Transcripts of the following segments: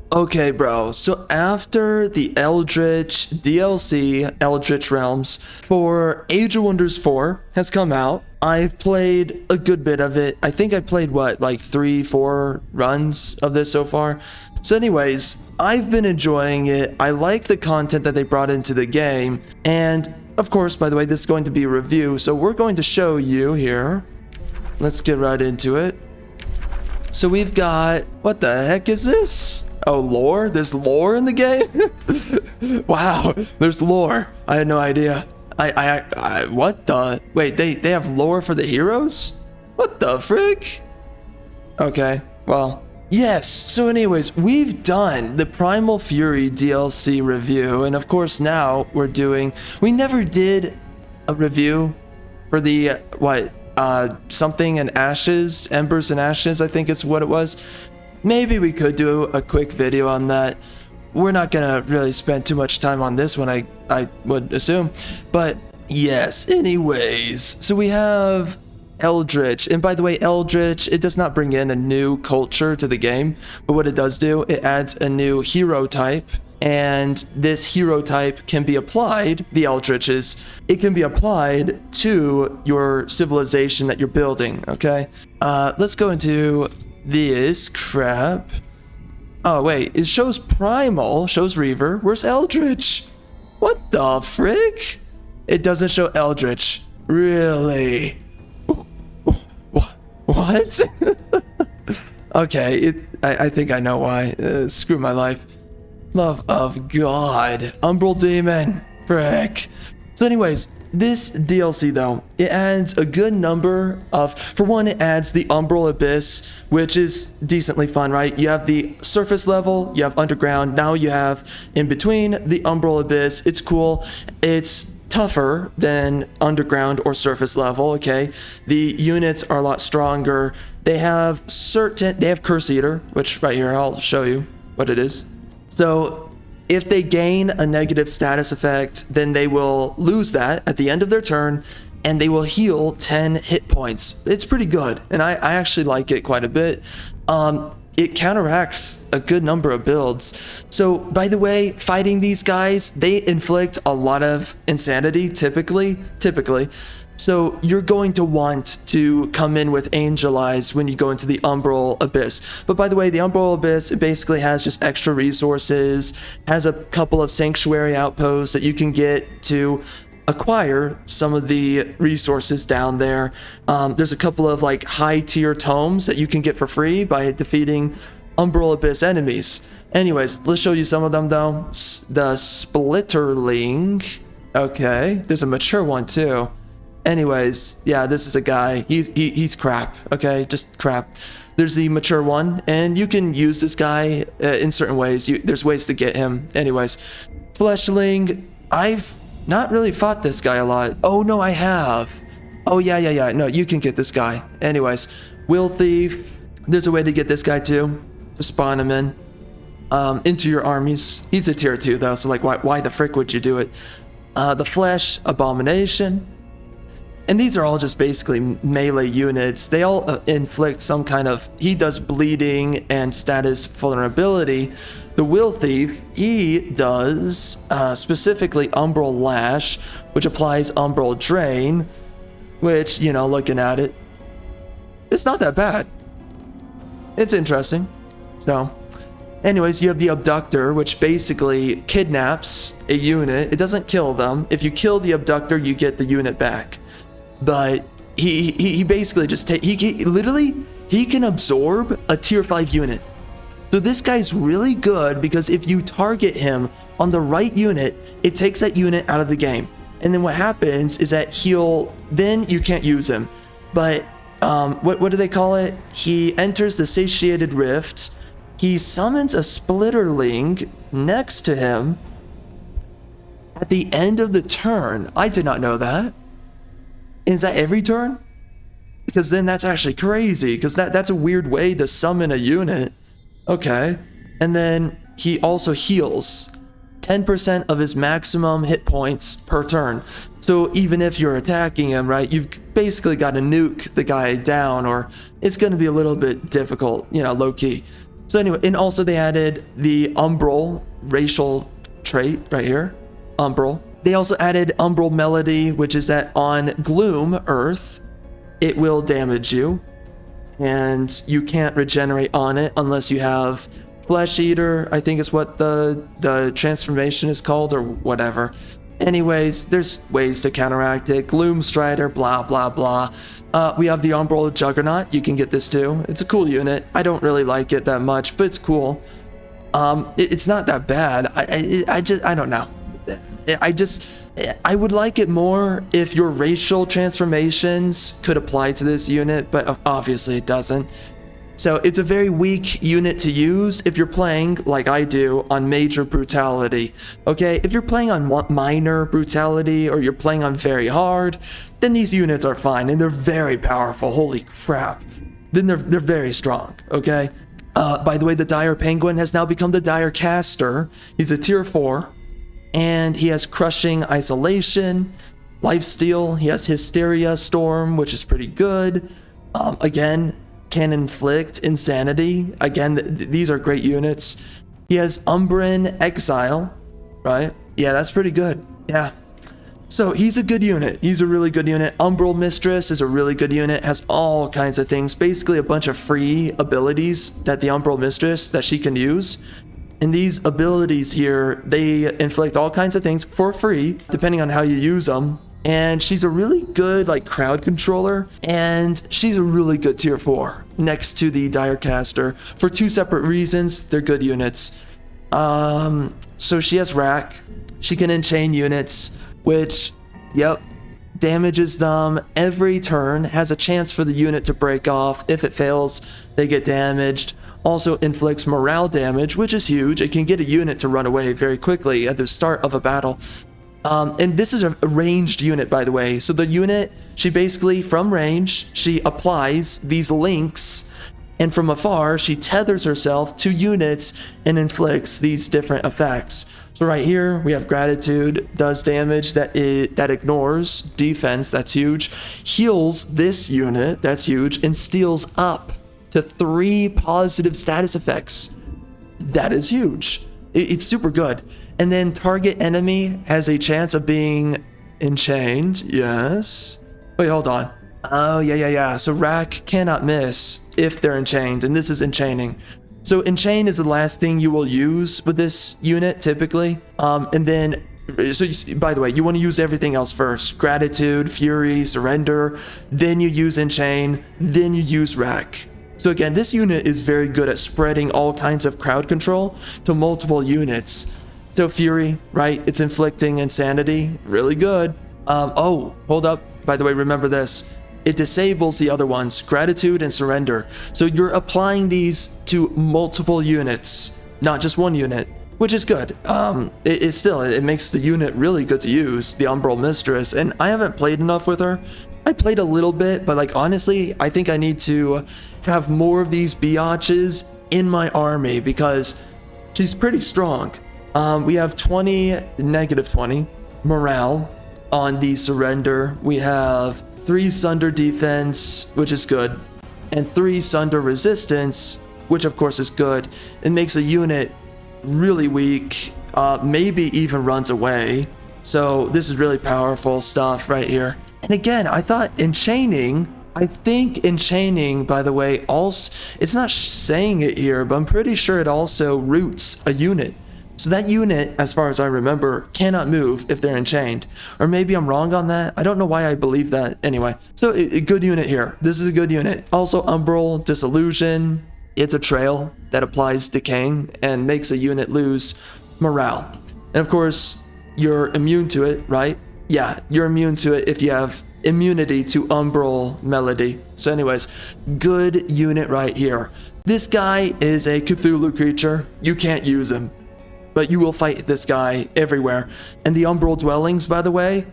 Okay, bro. So after the Eldritch DLC, Eldritch Realms, for Age of Wonders 4 has come out, I've played a good bit of it. I think I played, what, like 3, 4 runs of this so far? So anyways, I've been enjoying it. I like the content that they brought into the game. And of course, by the way, this is going to be a review. So we're going to show you here. Let's get right into it. So we've got, what the heck is this? Oh, lore? There's lore in the game? Wow, there's lore. I had no idea. What the? Wait, they have lore for the heroes? What the frick? Okay, well, yes. So anyways, we've done the Primal Fury DLC review. And of course now we never did a review for the, something and ashes, embers and ashes, I think is what it was. Maybe we could do a quick video on that. We're not gonna really spend too much time on this one, I would assume. But yes, anyways, so we have Eldritch. And by the way, Eldritch, it does not bring in a new culture to the game, but what it does do, it adds a new hero type. And this hero type can be applied, the Eldritches, it can be applied to your civilization that you're building, okay? Let's go into this crap. Oh, wait, it shows Primal, shows Reaver. Where's Eldritch? What the frick? It doesn't show Eldritch. Really? What? Okay, I think I know why. Screw my life. Love of God. Umbral Demon. Frick. So anyways, this DLC though, it adds a good number of, for one, it adds the Umbral Abyss, which is decently fun, right? You have the surface level, you have underground, now you have in between the Umbral Abyss. It's cool. It's tougher than underground or surface level, okay? The units are a lot stronger. They have Curse Eater, which right here, I'll show you what it is. So if they gain a negative status effect, then they will lose that at the end of their turn, and they will heal 10 hit points. It's pretty good, and I actually like it quite a bit. It counteracts a good number of builds. So, by the way, fighting these guys, they inflict a lot of insanity, typically. So you're going to want to come in with Angel Eyes when you go into the Umbral Abyss. But by the way, the Umbral Abyss, it basically has just extra resources, has a couple of sanctuary outposts that you can get to acquire some of the resources down there. There's a couple of like high tier tomes that you can get for free by defeating Umbral Abyss enemies. Anyways, let's show you some of them though. The Splitterling. Okay, there's a mature one too. Anyways, yeah, this is a guy. He's crap. Okay, just crap. There's the mature one, and you can use this guy in certain ways. There's ways to get him. Anyways, Fleshling. I've not really fought this guy a lot. Oh no, I have. Oh yeah. No, you can get this guy. Anyways, Will Thief. There's a way to get this guy too. To spawn him in, into your armies. He's a tier 2 though, so like, why the frick would you do it? The Flesh Abomination. And these are all just basically melee units. They all inflict some kind of, he does bleeding and status vulnerability. The Will Thief, he does specifically Umbral Lash, which applies Umbral Drain, which, you know, looking at it, it's not that bad. It's interesting. So, anyways, you have the Abductor, which basically kidnaps a unit. It doesn't kill them. If you kill the Abductor, you get the unit back. But he basically just he can absorb a tier 5 unit. So this guy's really good because if you target him on the right unit, it takes that unit out of the game. And then what happens is that then you can't use him. But what do they call it? He enters the Satiated Rift. He summons a Splitterling next to him at the end of the turn. I did not know that. Is that every turn? Because then that's actually crazy, because that's a weird way to summon a unit. Okay. And then he also heals 10% of his maximum hit points per turn. So even if you're attacking him, right, you've basically got to nuke the guy down, or it's going to be a little bit difficult, you know, low key. So anyway, and also they added the Umbral racial trait right here, Umbral. They also added Umbral Melody, which is that on Gloom Earth, it will damage you, and you can't regenerate on it unless you have Flesh Eater, I think is what the transformation is called, or whatever. Anyways, there's ways to counteract it. Gloom Strider, blah, blah, blah. We have the Umbral Juggernaut. You can get this too. It's a cool unit. I don't really like it that much, but it's cool. It's not that bad. I don't know. I would like it more if your racial transformations could apply to this unit, but obviously it doesn't. So it's a very weak unit to use if you're playing, like I do, on major brutality. Okay, if you're playing on minor brutality or you're playing on very hard, then these units are fine and they're very powerful. Holy crap. Then they're very strong, okay? By the way, the Dire Penguin has now become the Dire Caster. He's a tier 4, and he has Crushing Isolation, Lifesteal. He has Hysteria Storm, which is pretty good. Again, can inflict insanity. Again, these are great units. He has Umbran Exile, right? Yeah, that's pretty good. Yeah. So he's a good unit. He's a really good unit. Umbral Mistress is a really good unit. Has all kinds of things. Basically a bunch of free abilities that the Umbral Mistress that she can use. And these abilities here, they inflict all kinds of things for free, depending on how you use them. And she's a really good like crowd controller, and she's a really good tier 4 next to the Dire Caster for 2 separate reasons. They're good units. So she has Rack. She can enchain units, which, yep, damages them every turn, has a chance for the unit to break off. If it fails, they get damaged. Also inflicts morale damage, which is huge. It can get a unit to run away very quickly at the start of a battle. And this is a ranged unit, by the way. So the unit, she basically, from range, she applies these links, and from afar, she tethers herself to units and inflicts these different effects. So right here, we have Gratitude, does damage that ignores defense, that's huge, heals this unit, that's huge, and steals up to 3 positive status effects. That is huge. It's super good. And then target enemy has a chance of being enchained. Yes. Wait, hold on. Oh, yeah. So Rack cannot miss if they're enchained, and this is enchaining. So enchain is the last thing you will use with this unit typically. And then, by the way, you want to use everything else first. Gratitude, Fury, Surrender. Then you use enchain. Then you use Rack. So again, this unit is very good at spreading all kinds of crowd control to multiple units. So Fury, right? It's inflicting insanity. Really good. Oh, hold up. By the way, remember this. It disables the other ones, Gratitude and Surrender. So you're applying these to multiple units, not just one unit, which is good. It makes the unit really good to use, the Umbral Mistress. And I haven't played enough with her. I played a little bit, but like honestly, I think I need to have more of these biatches in my army because she's pretty strong. We have negative 20 morale on the Surrender. We have 3 Sunder defense, which is good, and 3 Sunder resistance, which of course is good. It makes a unit really weak, maybe even runs away. So this is really powerful stuff right here. And again, I think enchaining, by the way, also, it's not saying it here, but I'm pretty sure it also roots a unit. So that unit, as far as I remember, cannot move if they're enchained. Or maybe I'm wrong on that. I don't know why I believe that. Anyway, so a good unit here. This is a good unit. Also, Umbral Disillusion. It's a trail that applies decaying and makes a unit lose morale. And of course, you're immune to it, right? Yeah, you're immune to it if you have immunity to Umbral Melody. So anyways, good unit right here. This guy is a Cthulhu creature. You can't use him, but you will fight this guy everywhere. And the Umbral Dwellings, by the way,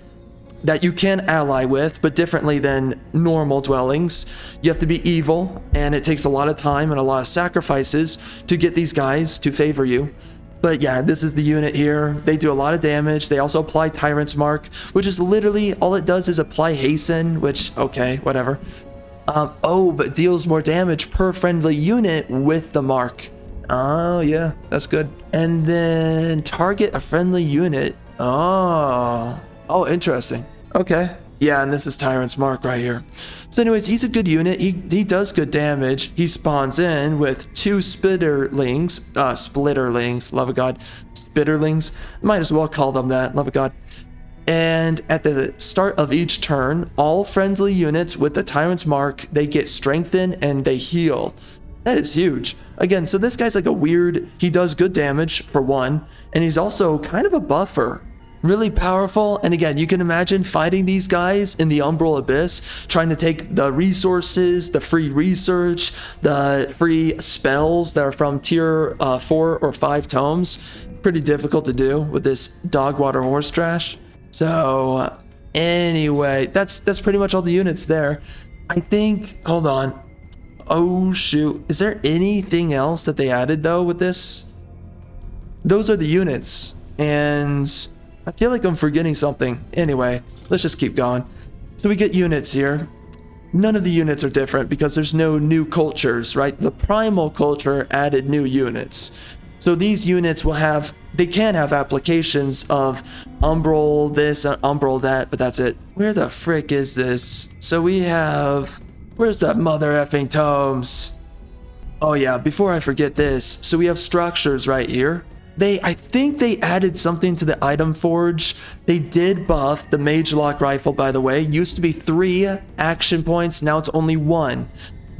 that you can ally with, but differently than normal dwellings. You have to be evil, and it takes a lot of time and a lot of sacrifices to get these guys to favor you. But yeah, this is the unit here. They do a lot of damage. They also apply Tyrant's Mark, which is literally all it does is apply Hasten, which, okay, whatever. But deals more damage per friendly unit with the mark. Oh, yeah, that's good. And then target a friendly unit. Oh, interesting. Okay. Yeah, and this is Tyrant's Mark right here. So anyways, he's a good unit. He does good damage. He spawns in with 2 splitterlings, love of God. Spitterlings. Might as well call them that, love of God. And at the start of each turn, all friendly units with the Tyrant's Mark, they get strengthened and they heal. That is huge. Again, so this guy's like a weird, he does good damage for one, and he's also kind of a buffer. Really powerful, and again, you can imagine fighting these guys in the Umbral Abyss, trying to take the resources, the free research, the free spells that are from tier 4 or 5 tomes. Pretty difficult to do with this dog water horse trash. So anyway, that's pretty much all the units there. I think, hold on. Oh shoot, is there anything else that they added though with this? Those are the units, and I feel like I'm forgetting something. Anyway, let's just keep going. So we get units here. None of the units are different because there's no new cultures, right? The primal culture added new units. So these units will have, they can have applications of Umbral this, Umbral that, but that's it. Where the frick is this? So we have, where's the mother effing tomes? Oh yeah, before I forget this, so we have structures right here. I think they added something to the item forge. They did buff the Mage Lock rifle, by the way. Used to be 3 action points, now it's only 1.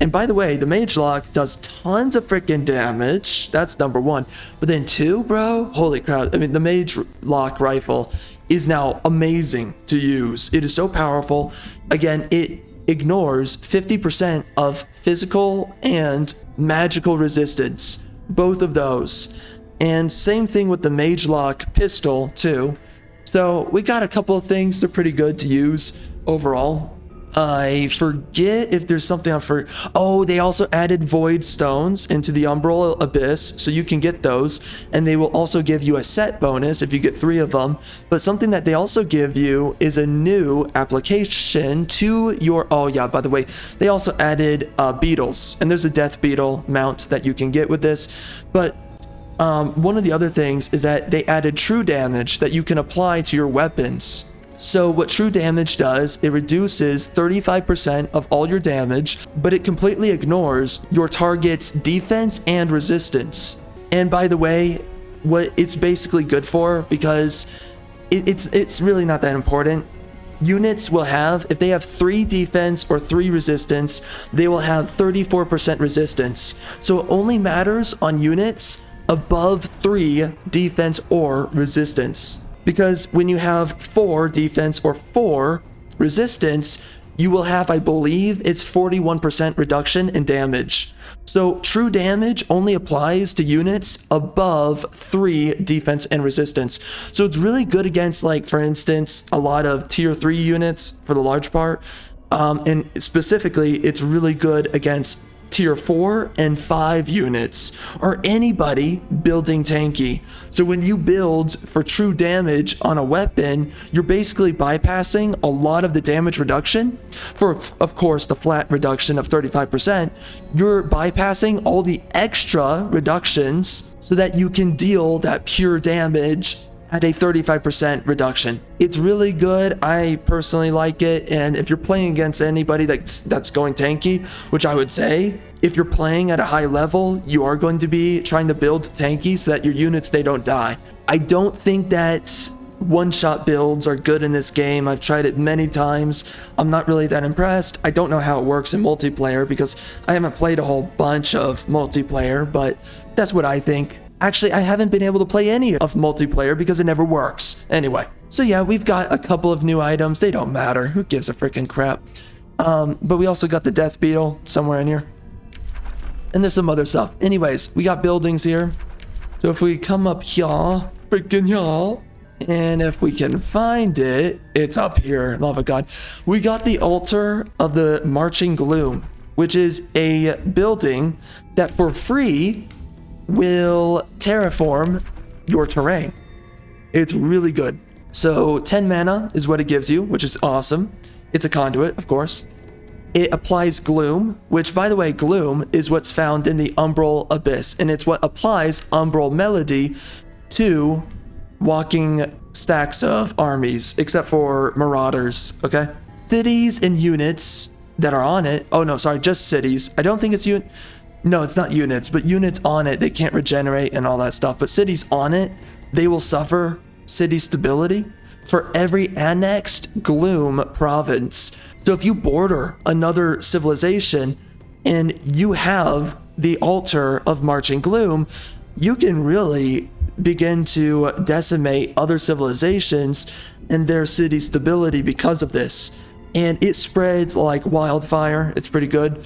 And by the way, the Mage Lock does tons of freaking damage. That's number 1. But then 2, bro? Holy crap. I mean, the Mage Lock rifle is now amazing to use. It is so powerful. Again, it ignores 50% of physical and magical resistance. Both of those. And same thing with the Mage Lock pistol too. So we got a couple of things. They're pretty good to use overall. I forget if there's something on for. Oh, they also added void stones into the Umbral Abyss, so you can get those, and they will also give you a set bonus if you get 3 of them. But something that they also give you is a new application to your. Oh yeah, by the way, they also added beetles, and there's a death beetle mount that you can get with this. But one of the other things is that they added true damage that you can apply to your weapons. So what true damage does, it reduces 35% of all your damage, but it completely ignores your target's defense and resistance. And by the way, what it's basically good for, because it's really not that important. Units will have, if they have 3 defense or 3 resistance, they will have 34% resistance. So it only matters on units above 3 defense or resistance. Because when you have 4 defense or 4 resistance, you will have, I believe, it's 41% reduction in damage. So true damage only applies to units above 3 defense and resistance. So it's really good against, like, for instance, a lot of tier 3 units for the large part. And specifically, it's really good against tier 4 and 5 units, or anybody building tanky. So when you build for true damage on a weapon, you're basically bypassing a lot of the damage reduction. For, of course, the flat reduction of 35%, you're bypassing all the extra reductions so that you can deal that pure damage at a 35% reduction. It's really good. I personally like it. And if you're playing against anybody that's going tanky, which I would say, if you're playing at a high level, you are going to be trying to build tanky so that your units, they don't die. I don't think that one-shot builds are good in this game. I've tried it many times. I'm not really that impressed. I don't know how it works in multiplayer because I haven't played a whole bunch of multiplayer, but that's what I think. Actually, I haven't been able to play any of multiplayer because it never works. Anyway, so yeah, we've got a couple of new items. They don't matter. Who gives a freaking crap? But we also got the death beetle somewhere in here. And there's some other stuff. Anyways, we got buildings here. So if we come up here, freaking here, and if we can find it, it's up here. Love of God. We got the altar of the marching gloom, which is a building that for free will terraform your terrain. It's really good. So 10 mana is what it gives you, which is awesome. It's a conduit, of course. it applies gloom, which, by the way, gloom is what's found in the Umbral Abyss, and it's what applies Umbral Melody to walking stacks of armies, except for Marauders, okay? Cities and units that are on it, oh no, sorry, just cities. I don't think it's no, it's not units, but units on it, they can't regenerate and all that stuff, but cities on it, they will suffer city stability for every annexed Gloom province. So if you border another civilization and you have the altar of Marching Gloom, you can really begin to decimate other civilizations and their city stability because of this. And it spreads like wildfire. It's pretty good.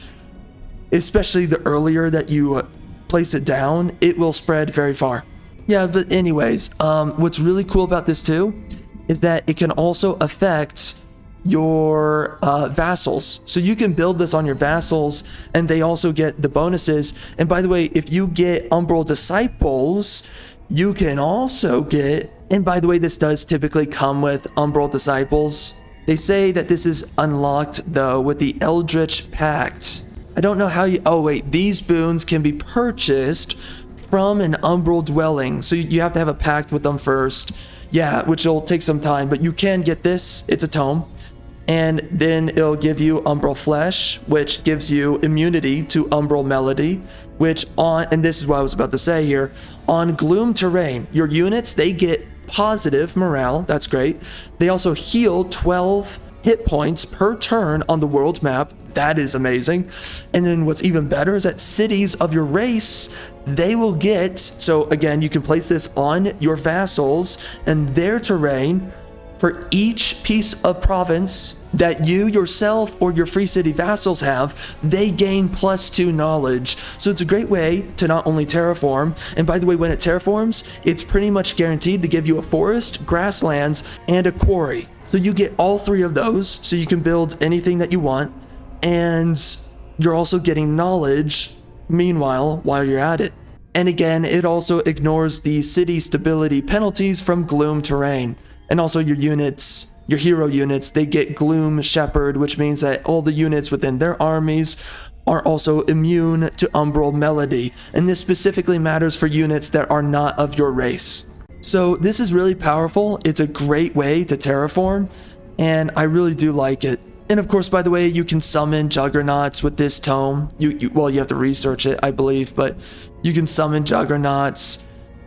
Especially the earlier that you place it down, it will spread very far. Yeah, but anyways, what's really cool about this too is that it can also affect your vassals. So you can build this on your vassals and they also get the bonuses. And by the way, if you get Umbral Disciples, you can also get, and by the way, this does typically come with Umbral Disciples. They say that this is unlocked though with the Eldritch Pact. I don't know how you, oh wait, these boons can be purchased from an Umbral dwelling. So you have to have a pact with them first. Yeah, which will take some time, but you can get this. It's a tome. And then it'll give you Umbral Flesh, which gives you immunity to Umbral Melody, which on, and this is what I was about to say here, on Gloom terrain, your units, they get positive morale. That's great. They also heal 12 hit points per turn on the world map. That is amazing. And then what's even better is that cities of your race, they will get, so again, you can place this on your vassals and their terrain. For each piece of province that you yourself or your free city vassals have, they gain +2 knowledge. So it's a great way to not only terraform, and by the way, when it terraforms, it's pretty much guaranteed to give you a forest, grasslands, and a quarry. So you get all 3 of those, so you can build anything that you want, and you're also getting knowledge meanwhile while you're at it. And again, it also ignores the city stability penalties from Gloom terrain. And also your units, your hero units, they get Gloom Shepherd, which means that all the units within their armies are also immune to Umbral Melody. And this specifically matters for units that are not of your race. So this is really powerful. It's a great way to terraform, and I really do like it. And of course, by the way, you can summon Juggernauts with this tome. Well, you have to research it, I believe, but you can summon Juggernauts.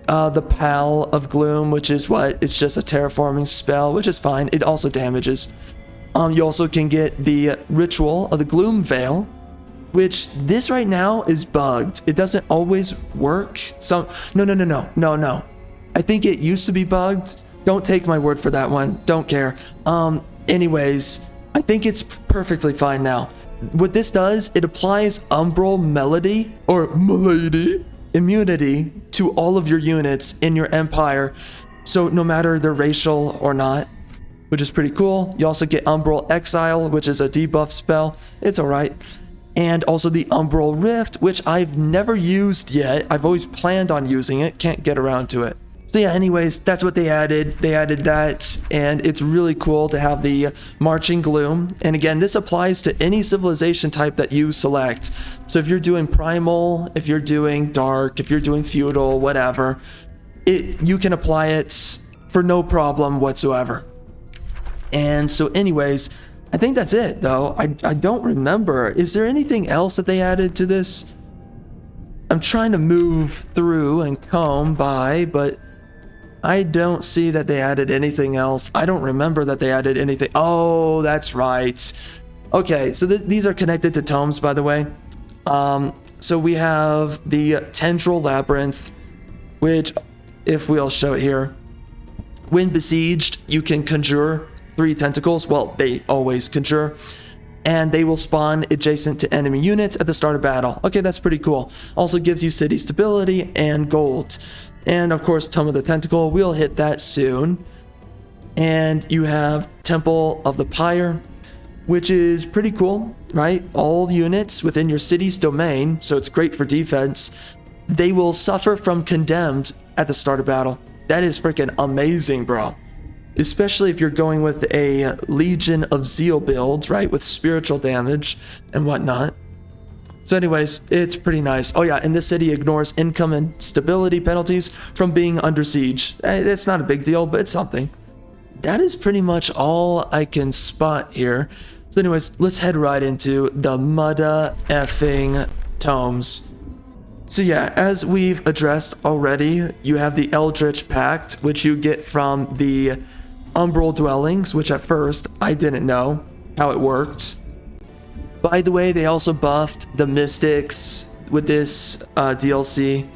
The Pal of Gloom, which is what? It's just a terraforming spell, which is fine. It also damages. You also can get the Ritual of the Gloom Veil, which this right now is bugged. It doesn't always work. No. I think it used to be bugged. Don't take my word for that one. Don't care. Anyways, I think it's perfectly fine now. What this does, it applies Umbral Melody, or Melody, immunity to all of your units in your empire, so no matter they're racial or not, which is pretty cool. You also get Umbral Exile, which is a debuff spell. It's alright. And also the Umbral Rift, which I've never used yet. I've always planned on using it, can't get around to it. So yeah, anyways, that's what they added. They added that, and it's really cool to have the Marching Gloom. And again, this applies to any civilization type that you select. So if you're doing Primal, if you're doing Dark, if you're doing Feudal, whatever, you can apply it for no problem whatsoever. And so anyways, I think that's it though. I don't remember. Is there anything else that they added to this? I'm trying to move through and comb by, but I don't see that they added anything else. I don't remember that they added anything. Oh, that's right. Okay, so these are connected to tomes, by the way. So we have the Tendril Labyrinth, which, if we'll show it here, when besieged, you can conjure 3 tentacles. Well, they always conjure. And they will spawn adjacent to enemy units at the start of battle. Okay, that's pretty cool. Also gives you city stability and gold. And of course, Tome of the Tentacle, we'll hit that soon. And you have Temple of the Pyre, which is pretty cool, right? All units within your city's domain, so it's great for defense, they will suffer from Condemned at the start of battle. That is freaking amazing, bro. especially if you're going with a Legion of Zeal build, right, with spiritual damage and whatnot. So anyways, it's pretty nice. Oh yeah, and this city ignores income and stability penalties from being under siege. It's not a big deal, but it's something. That is pretty much all I can spot here. So anyways, let's head right into the mudda effing tomes. So yeah, as we've addressed already, you have the Eldritch Pact, which you get from the Umbral Dwellings, which at first I didn't know how it worked. By the way, they also buffed the Mystics with this DLC.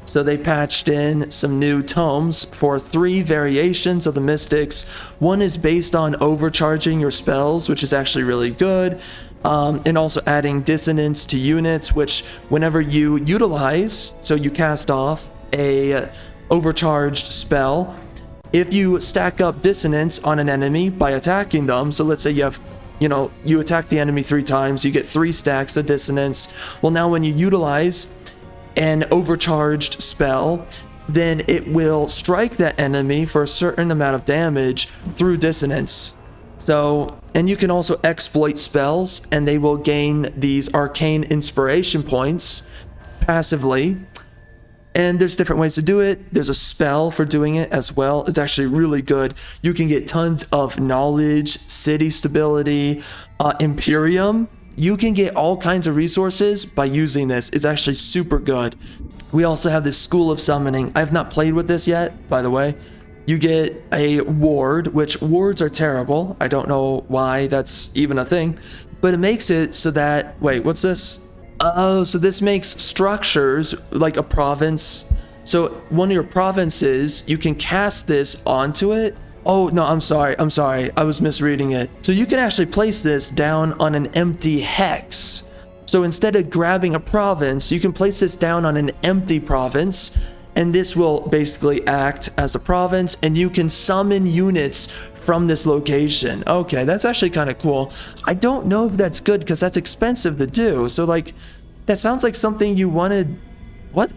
So they patched in some new tomes for 3 variations of the Mystics. One is based on overcharging your spells, which is actually really good. And also adding dissonance to units, which whenever you utilize, so you cast off a overcharged spell, if you stack up dissonance on an enemy by attacking them, so let's say you have, you attack the enemy 3 times, you get 3 stacks of dissonance. Well, now when you utilize an overcharged spell, then it will strike that enemy for a certain amount of damage through dissonance. So, and you can also exploit spells, and they will gain these arcane inspiration points passively. And there's different ways to do it. There's a spell for doing it as well. It's actually really good. You can get tons of knowledge, city stability, Imperium. You can get all kinds of resources by using this. It's actually super good. We also have this School of Summoning. I have not played with this yet, by the way. You get a ward, which wards are terrible. I don't know why that's even a thing, but it makes it so that, wait, what's this? Oh, so this makes structures like a province. So one of your provinces, you can cast this onto it. Oh, no, I'm sorry. I was misreading it. So you can actually place this down on an empty hex. So instead of grabbing a province, you can place this down on an empty province, and this will basically act as a province, and you can summon units from this location. Okay, that's actually kind of cool. I don't know if that's good because that's expensive to do. So like, that sounds like something you wanted. What?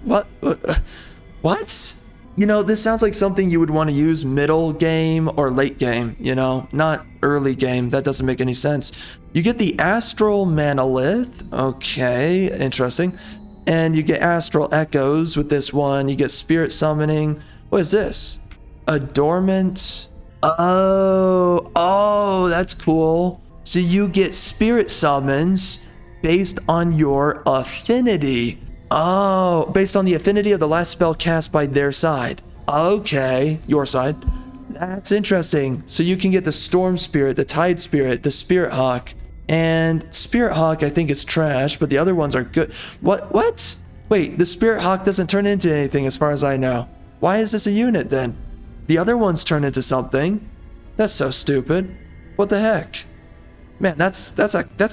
This sounds like something you would want to use middle game or late game, not early game. That doesn't make any sense. You get the Astral Manolith. Okay, interesting. And you get Astral Echoes with this one. You get Spirit Summoning. What is this? A Dormant. Oh, that's cool. So you get Spirit Summons based on your affinity. Oh, based on the affinity of the last spell cast by their side. Okay, your side. That's interesting. So you can get the Storm Spirit, the Tide Spirit, the Spirit Hawk. And Spirit Hawk, I think, is trash, but the other ones are good. What? Wait, the Spirit Hawk doesn't turn into anything as far as I know. Why is this a unit then? The other ones turn into something. That's so stupid. What the heck? Man, that's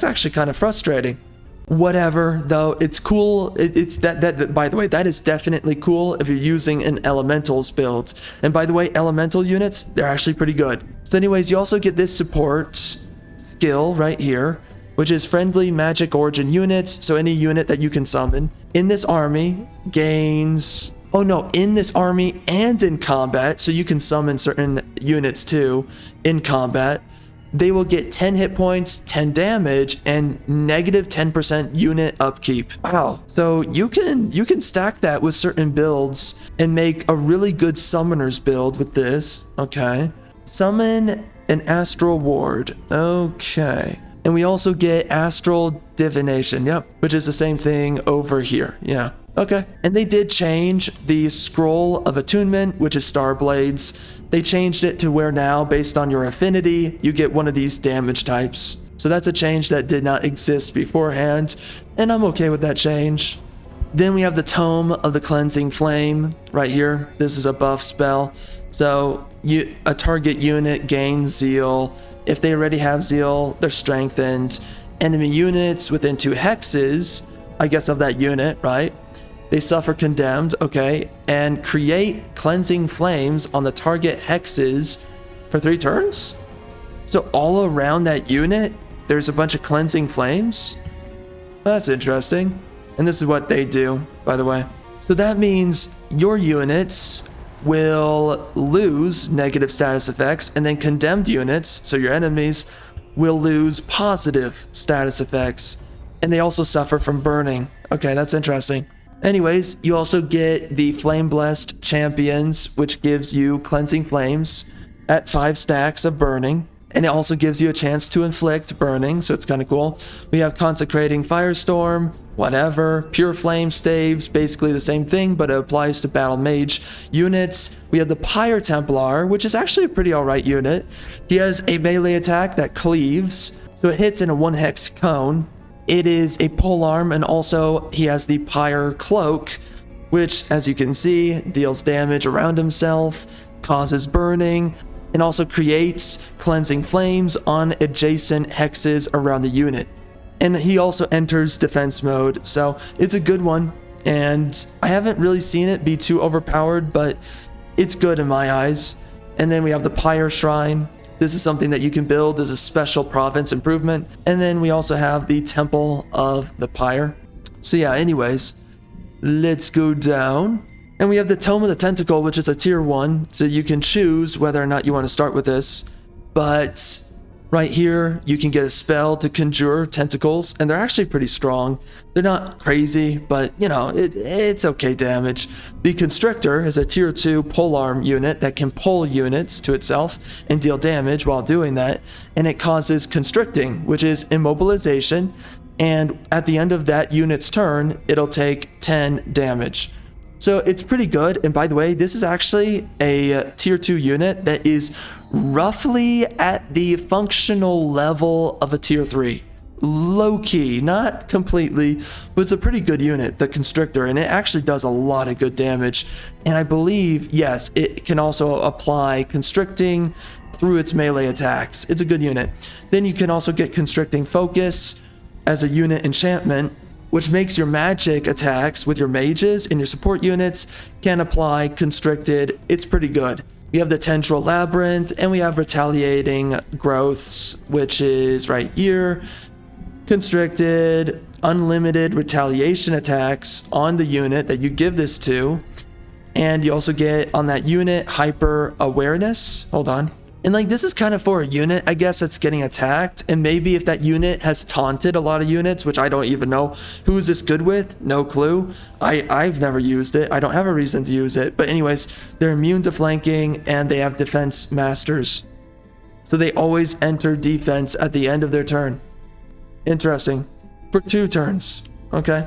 actually kind of frustrating. Whatever, though, it's cool. It's that by the way, that is definitely cool if you're using an elementals build. And by the way, elemental units, they're actually pretty good. So anyways, you also get this support skill right here, which is friendly magic origin units. So any unit that you can summon in this army gains, in this army and in combat, so you can summon certain units too in combat. They will get 10 hit points, 10 damage, and negative 10% unit upkeep. Wow. So you can stack that with certain builds and make a really good summoners build with this. Okay. Summon an Astral Ward. Okay. And we also get Astral Divination. Yep. Which is the same thing over here. Yeah. Okay. And they did change the Scroll of Attunement, which is Star Blades. They changed it to where now, based on your affinity, you get one of these damage types. So that's a change that did not exist beforehand, and I'm okay with that change. Then we have the Tome of the Cleansing Flame right here. This is a buff spell. So a target unit gains Zeal. If they already have Zeal, they're strengthened. Enemy units within 2 hexes, I guess of that unit, right? They suffer condemned, okay, and create cleansing flames on the target hexes for 3 turns? So all around that unit, there's a bunch of cleansing flames? That's interesting. And this is what they do, by the way. So that means your units will lose negative status effects, and then condemned units, so your enemies, will lose positive status effects. And they also suffer from burning. Okay, that's interesting. Anyways, you also get the Flame Blessed Champions, which gives you Cleansing Flames at 5 stacks of burning. And it also gives you a chance to inflict burning, so it's kind of cool. We have Consecrating Firestorm, whatever. Pure Flame Staves, basically the same thing, but it applies to Battle Mage units. We have the Pyre Templar, which is actually a pretty alright unit. He has a melee attack that cleaves, so it hits in a 1-hex cone. It is a polearm, and also he has the Pyre Cloak, which, as you can see, deals damage around himself, causes burning, and also creates cleansing flames on adjacent hexes around the unit. And he also enters defense mode, so it's a good one. And I haven't really seen it be too overpowered, but it's good in my eyes. And then we have the Pyre Shrine. This is something that you can build as a special province improvement. And then we also have the Temple of the Pyre. So yeah, anyways, let's go down. And we have the Tome of the Tentacle, which is a tier 1, so you can choose whether or not you want to start with this. But right here, you can get a spell to conjure tentacles, and they're actually pretty strong. They're not crazy, but, you know, it's okay damage. The Constrictor is a tier 2 polearm unit that can pull units to itself and deal damage while doing that, and it causes constricting, which is immobilization, and at the end of that unit's turn, it'll take 10 damage. So it's pretty good. And by the way, this is actually a tier 2 unit that is roughly at the functional level of a tier 3. Low key, not completely, but it's a pretty good unit, the Constrictor, and it actually does a lot of good damage. And I believe, yes, it can also apply constricting through its melee attacks. It's a good unit. Then you can also get Constricting Focus as a unit enchantment, which makes your magic attacks with your mages and your support units can apply constricted. It's pretty good. We have the Tendril Labyrinth, and we have Retaliating Growths, which is right here. Constricted, unlimited retaliation attacks on the unit that you give this to. And you also get on that unit Hyper Awareness. Hold on. And like, this is kind of for a unit, I guess, that's getting attacked. And maybe if that unit has taunted a lot of units, which I don't even know who is this good with, no clue. I've never used it. I don't have a reason to use it. But anyways, they're immune to flanking, and they have defense masters. So they always enter defense at the end of their turn. Interesting. For 2 turns. Okay.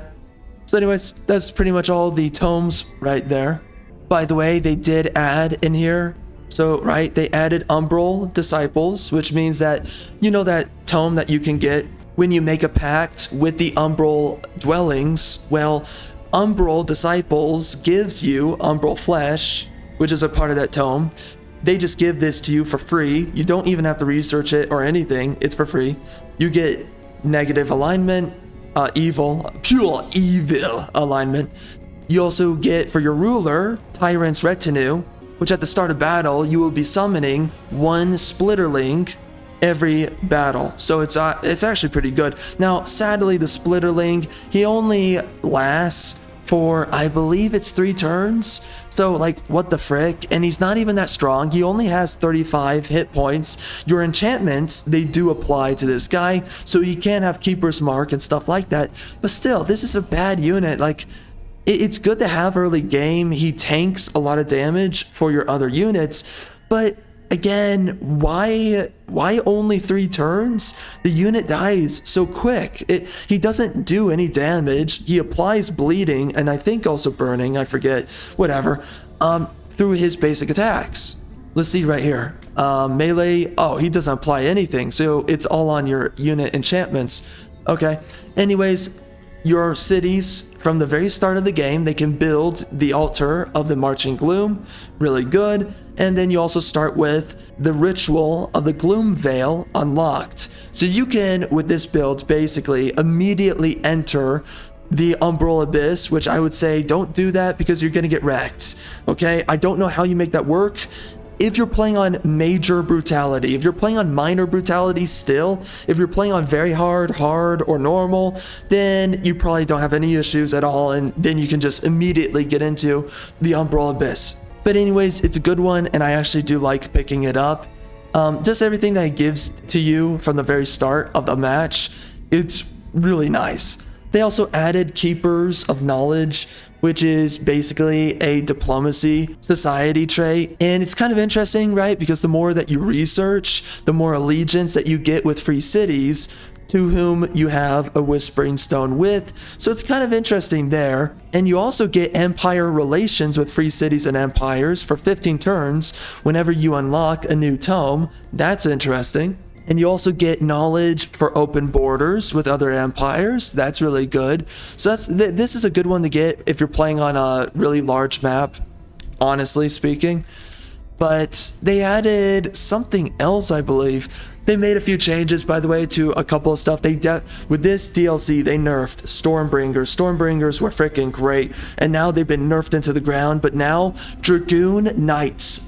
So anyways, that's pretty much all the tomes right there. By the way, they did add in here, so, right, they added Umbral Disciples, which means that, you know, that tome that you can get when you make a pact with the Umbral Dwellings. Well, Umbral Disciples gives you Umbral Flesh, which is a part of that tome. They just give this to you for free. You don't even have to research it or anything. It's for free. You get negative alignment, pure evil alignment. You also get, for your ruler, Tyrant's Retinue, which at the start of battle, you will be summoning 1 Splitterling every battle. So it's actually pretty good. Now, sadly, the Splitterling, he only lasts for, I believe it's 3 turns. So, like, what the frick? And he's not even that strong. He only has 35 hit points. Your enchantments, they do apply to this guy, so he can have Keeper's Mark and stuff like that. But still, this is a bad unit. Like, it's good to have early game. He tanks a lot of damage for your other units, but again, why only 3 turns? The unit dies so quick. He doesn't do any damage. He applies bleeding, and I think also burning, I forget, whatever, through his basic attacks. Let's see right here. Melee, oh, he doesn't apply anything, so it's all on your unit enchantments. Okay, anyways, your cities, from the very start of the game, they can build the Altar of the Marching Gloom, really good. And then you also start with the Ritual of the Gloom Veil unlocked. So you can, with this build, basically immediately enter the Umbral Abyss, which I would say don't do that because you're going to get wrecked. Okay, I don't know how you make that work. If you're playing on major brutality, if you're playing on minor brutality still, if you're playing on very hard, or normal, then you probably don't have any issues at all, and then you can just immediately get into the Umbral Abyss. But anyways, it's a good one, and I actually do like picking it up. Just everything that it gives to you from the very start of the match, it's really nice. They also added Keepers of Knowledge, which is basically a diplomacy society trait. And it's kind of interesting, right? Because the more that you research, the more allegiance that you get with free cities to whom you have a Whispering Stone with. So it's kind of interesting there. And you also get empire relations with free cities and empires for 15 turns whenever you unlock a new tome. That's interesting. And you also get knowledge for open borders with other empires. That's really good. So this is a good one to get if you're playing on a really large map, honestly speaking. But they added something else, I believe. They made a few changes, by the way, to a couple of stuff. With this DLC, they nerfed Stormbringers. Stormbringers were freaking great, and now they've been nerfed into the ground. But now, Dragoon Knights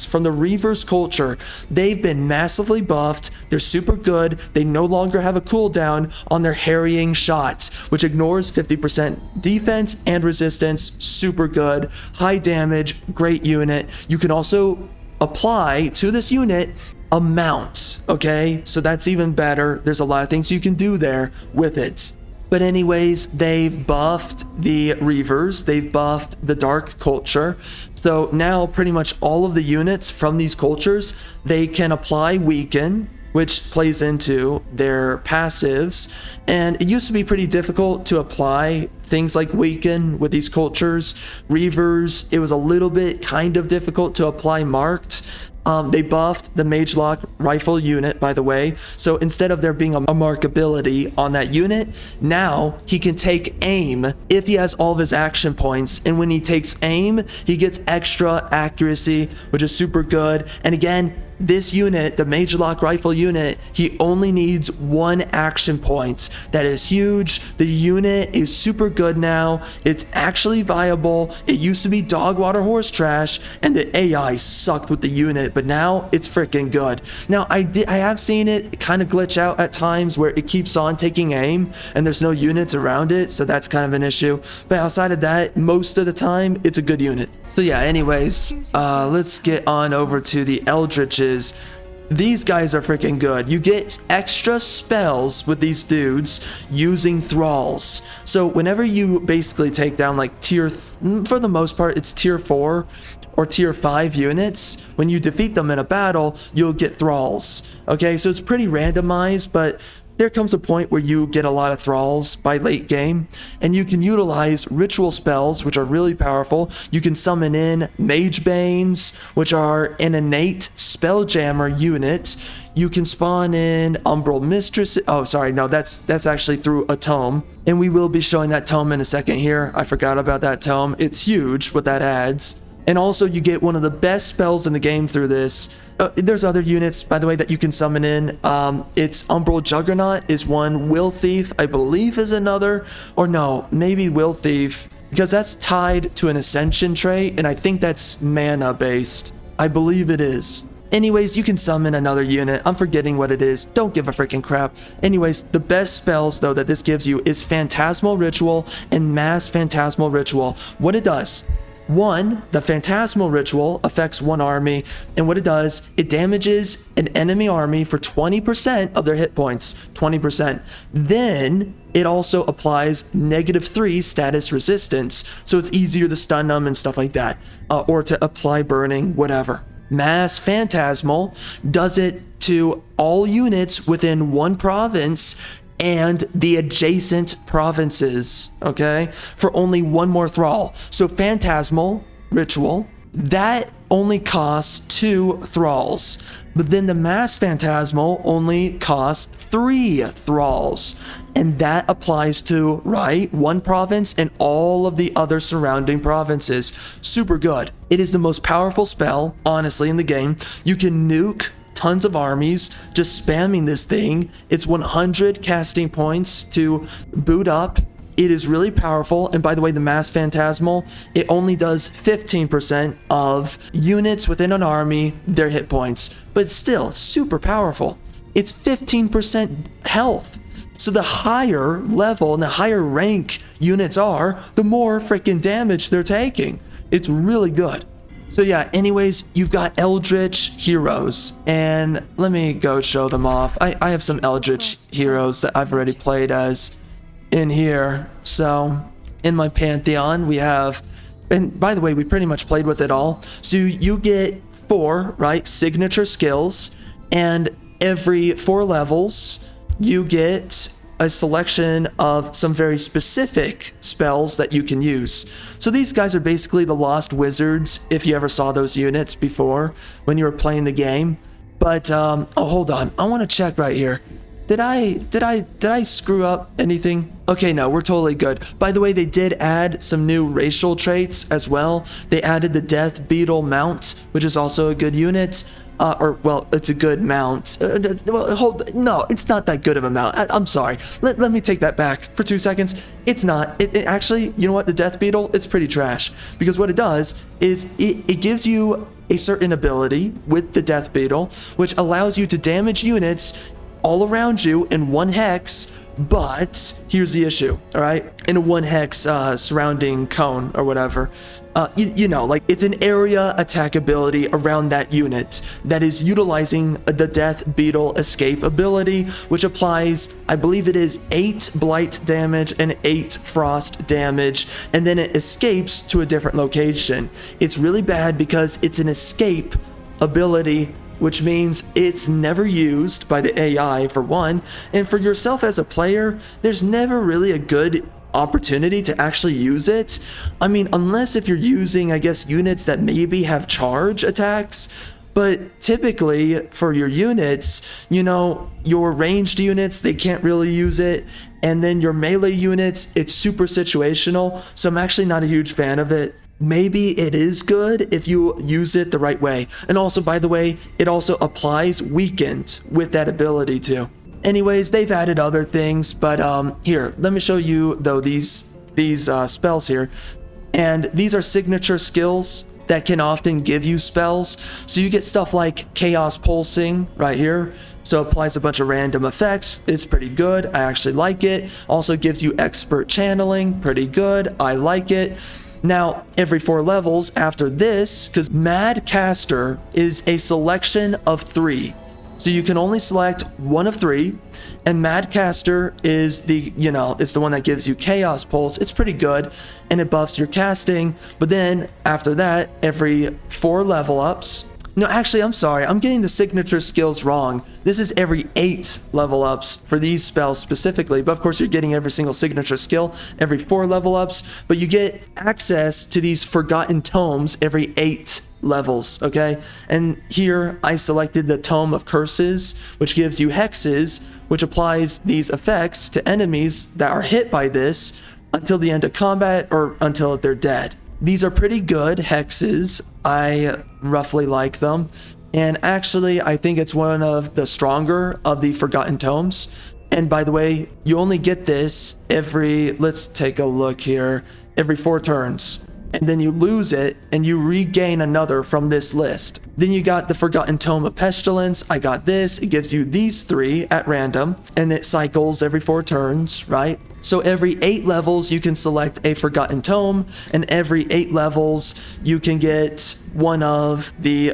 from the Reavers culture, they've been massively buffed. They're super good. They no longer have a cooldown on their harrying shots, which ignores 50% defense and resistance. Super good. High damage, great unit. You can also apply to this unit a mount, okay? So that's even better. There's a lot of things you can do there with it. But anyways, they've buffed the Reavers, they've buffed the Dark Culture. So now pretty much all of the units from these cultures, they can apply Weaken, which plays into their passives. And it used to be pretty difficult to apply things like Weaken with these cultures. Reavers, it was a little bit kind of difficult to apply Marked. They buffed the Mage Lock rifle unit, by the way. So instead of there being a mark ability on that unit, now he can take aim if he has all of his action points. And when he takes aim, he gets extra accuracy, which is super good. And again, this unit, the Mage Lock rifle unit, he only needs 1 action point. That is huge. The unit is super good now. It's actually viable. It used to be dog water horse trash, and the AI sucked with the unit, but now it's freaking good. Now, I have seen it kind of glitch out at times where it keeps on taking aim and there's no units around it, so that's kind of an issue. But outside of that, most of the time, it's a good unit. So yeah, anyways, let's get on over to the Eldritches. These guys are freaking good. You get extra spells with these dudes using thralls. So whenever you basically take down like for the most part, it's tier 4 or tier 5 units, when you defeat them in a battle, you'll get thralls. Okay, so it's pretty randomized, but there comes a point where you get a lot of thralls by late game, and you can utilize ritual spells, which are really powerful. You can summon in Mage Banes, which are an innate Spelljammer unit. You can spawn in Umbral Mistress. Oh, sorry, no, that's actually through a tome, and we will be showing that tome in a second here. I forgot about that tome. It's huge what that adds. And also you get one of the best spells in the game through this. There's other units, by the way, that you can summon in. It's Umbral Juggernaut is one. Will Thief, I believe, is another. Or no, maybe Will Thief, because that's tied to an Ascension trait, and I think that's mana based. I believe it is. Anyways, you can summon another unit. I'm forgetting what it is. Don't give a freaking crap. Anyways, the best spells, though, that this gives you is Phantasmal Ritual and Mass Phantasmal Ritual. What it does: 1, the Phantasmal Ritual affects one army, and what it does, it damages an enemy army for 20% of their hit points. 20%. Then it also applies -3 status resistance, so it's easier to stun them and stuff like that, or to apply burning, whatever. Mass Phantasmal does it to all units within one province and the adjacent provinces, okay, for only 1 more thrall. So Phantasmal Ritual, that only costs 2 thralls, but then the Mass Phantasmal only costs 3 thralls, and that applies to, right, 1 province and all of the other surrounding provinces. Super good. It is the most powerful spell, honestly, in the game. You can nuke tons of armies just spamming this thing. It's 100 casting points to boot up. It is really powerful. And by the way, the Mass Phantasmal, it only does 15% of units within an army, their hit points, but still super powerful. It's 15% health. So the higher level and the higher rank units are, the more freaking damage they're taking. It's really good. So yeah, anyways, you've got Eldritch heroes, and let me go show them off. I have some Eldritch heroes that I've already played as in here. So in my Pantheon, we have, and by the way, we pretty much played with it all. So you get 4, right, signature skills, and every 4 levels, you get a selection of some very specific spells that you can use. So these guys are basically the Lost Wizards, if you ever saw those units before when you were playing the game. But oh, hold on, I want to check right here. Did I screw up anything? Okay, no, we're totally good. By the way, they did add some new racial traits as well. They added the Death Beetle mount, which is also a good unit. Well, it's a good mount. No, it's not that good of a mount. I'm sorry. Let me take that back for 2 seconds. It's not. It actually, you know what? The Death Beetle, it's pretty trash. Because what it does is it gives you a certain ability with the Death Beetle, which allows you to damage units all around you in 1 hex. But here's the issue, all right? In a 1 hex surrounding cone or whatever. You know, like it's an area attack ability around that unit that is utilizing the Death Beetle escape ability, which applies, I believe it is 8 blight damage and 8 frost damage, and then it escapes to a different location. It's really bad because it's an escape ability, which means it's never used by the AI for one, and for yourself as a player, there's never really a good opportunity to actually use it. I mean, unless if you're using, I guess, units that maybe have charge attacks, but typically for your units, you know, your ranged units, they can't really use it, and then your melee units, it's super situational, so I'm actually not a huge fan of it. Maybe it is good if you use it the right way. And also, by the way, it also applies weakened with that ability too. Anyways, they've added other things, but here, let me show you though these spells here. And these are signature skills that can often give you spells. So you get stuff like Chaos Pulsing right here. So it applies a bunch of random effects. It's pretty good. I actually like it. Also gives you Expert Channeling. Pretty good. I like it. Now, every 4 levels after this, because Mad Caster is a selection of 3. So you can only select one of 3, and Mad Caster is the, you know, it's the one that gives you Chaos Pulse. It's pretty good, and it buffs your casting. But then after that, every 4 level ups. No, actually, I'm sorry. I'm getting the signature skills wrong. This is every 8 level ups for these spells specifically. But of course, you're getting every single signature skill every 4 level ups. But you get access to these Forgotten Tomes every 8 levels, okay? And here, I selected the Tome of Curses, which gives you hexes, which applies these effects to enemies that are hit by this until the end of combat or until they're dead. These are pretty good hexes. I roughly like them. And actually, I think it's one of the stronger of the Forgotten Tomes. And by the way, you only get this every, let's take a look here, every 4 turns. And then you lose it and you regain another from this list. Then you got the Forgotten Tome of Pestilence. I got this. It gives you these 3 at random, and it cycles every 4 turns, right? So every 8 levels, you can select a Forgotten Tome, and every 8 levels, you can get one of the,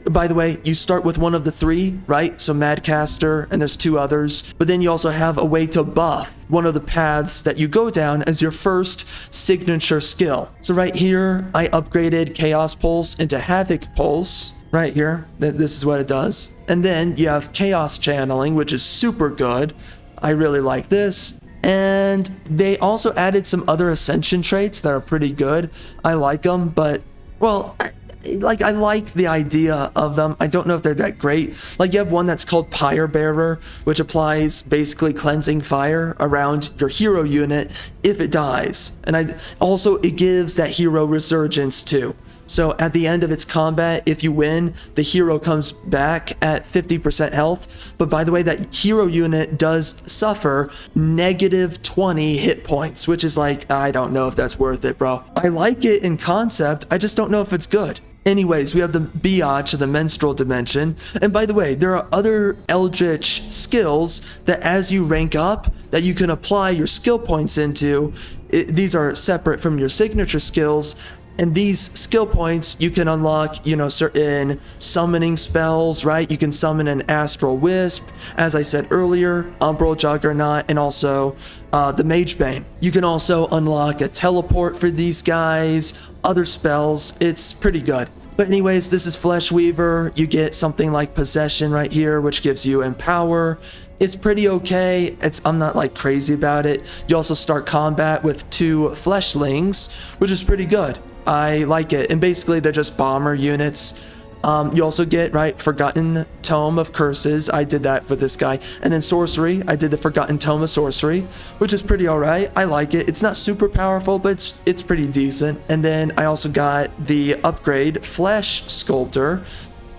by the way, you start with one of the 3, right? So Mad Caster, and there's 2 others. But then you also have a way to buff one of the paths that you go down as your first signature skill. So right here, I upgraded Chaos Pulse into Havoc Pulse. Right here, this is what it does. And then you have Chaos Channeling, which is super good. I really like this. And they also added some other ascension traits that are pretty good. I like them, but, well, I like the idea of them. I don't know if they're that great. Like, you have one that's called Pyre Bearer, which applies basically cleansing fire around your hero unit if it dies. And it gives that hero resurgence too. So at the end of its combat, if you win, the hero comes back at 50% health. But by the way, that hero unit does suffer negative 20 hit points, which is like, I don't know if that's worth it, bro. I like it in concept. I just don't know if it's good. Anyways, we have the Biatch, the Menstrual Dimension. And by the way, there are other Eldritch skills that as you rank up, that you can apply your skill points into. These are separate from your signature skills. And these skill points, you can unlock, you know, certain summoning spells, right? You can summon an Astral Wisp, as I said earlier, Umbral Juggernaut, and also the Mage Bane. You can also unlock a teleport for these guys, other spells. It's pretty good. But anyways, this is Flesh Weaver. You get something like Possession right here, which gives you Empower. It's pretty okay. I'm not like crazy about it. You also start combat with 2 Fleshlings, which is pretty good. I like it. And basically they're just bomber units. You also get, right, Forgotten Tome of Curses. I did that for this guy. And then Sorcery. I did the Forgotten Tome of Sorcery, which is pretty alright. I like it. It's not super powerful, but it's pretty decent. And then I also got the upgrade Flesh Sculptor.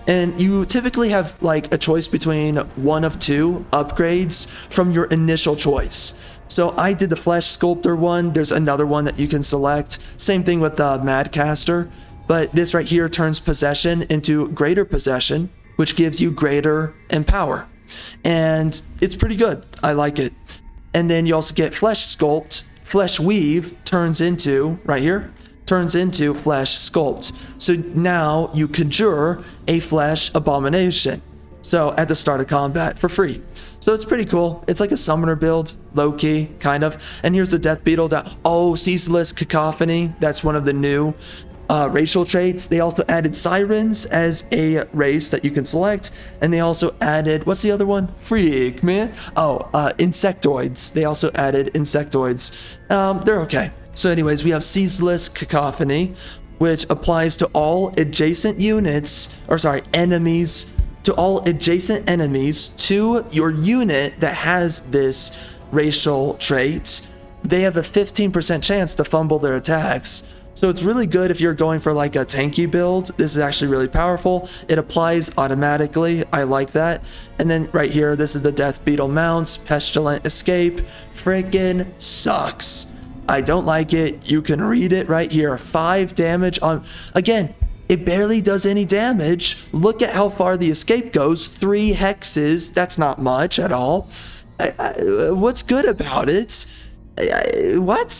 And you typically have like a choice between one of 2 upgrades from your initial choice. So I did the Flesh Sculptor one. There's another one that you can select. Same thing with the Madcaster. But this right here turns Possession into Greater Possession, which gives you Greater Empower. And it's pretty good. I like it. And then you also get Flesh Sculpt. Flesh Weave turns into, right here, turns into Flesh Sculpt. So now you conjure a Flesh Abomination. So at the start of combat for free. So it's pretty cool. It's like a summoner build, low-key, kind of. And here's the Death Beetle. Ceaseless Cacophony. That's one of the new racial traits. They also added Sirens as a race that you can select. And they also added, what's the other one? Freak, man. Insectoids. They also added Insectoids. They're okay. So anyways, we have Ceaseless Cacophony, which applies to all adjacent enemies, to all adjacent enemies to your unit that has this racial trait. They have a 15% chance to fumble their attacks. So it's really good if you're going for like a tanky build. This is actually really powerful. It applies automatically. I like that. And then right here, this is the Death Beetle mounts. Pestilent Escape. Freaking sucks. I don't like it. You can read it right here. 5 damage on... Again, it barely does any damage. Look at how far the escape goes. 3 hexes. That's not much at all. What's good about it? What?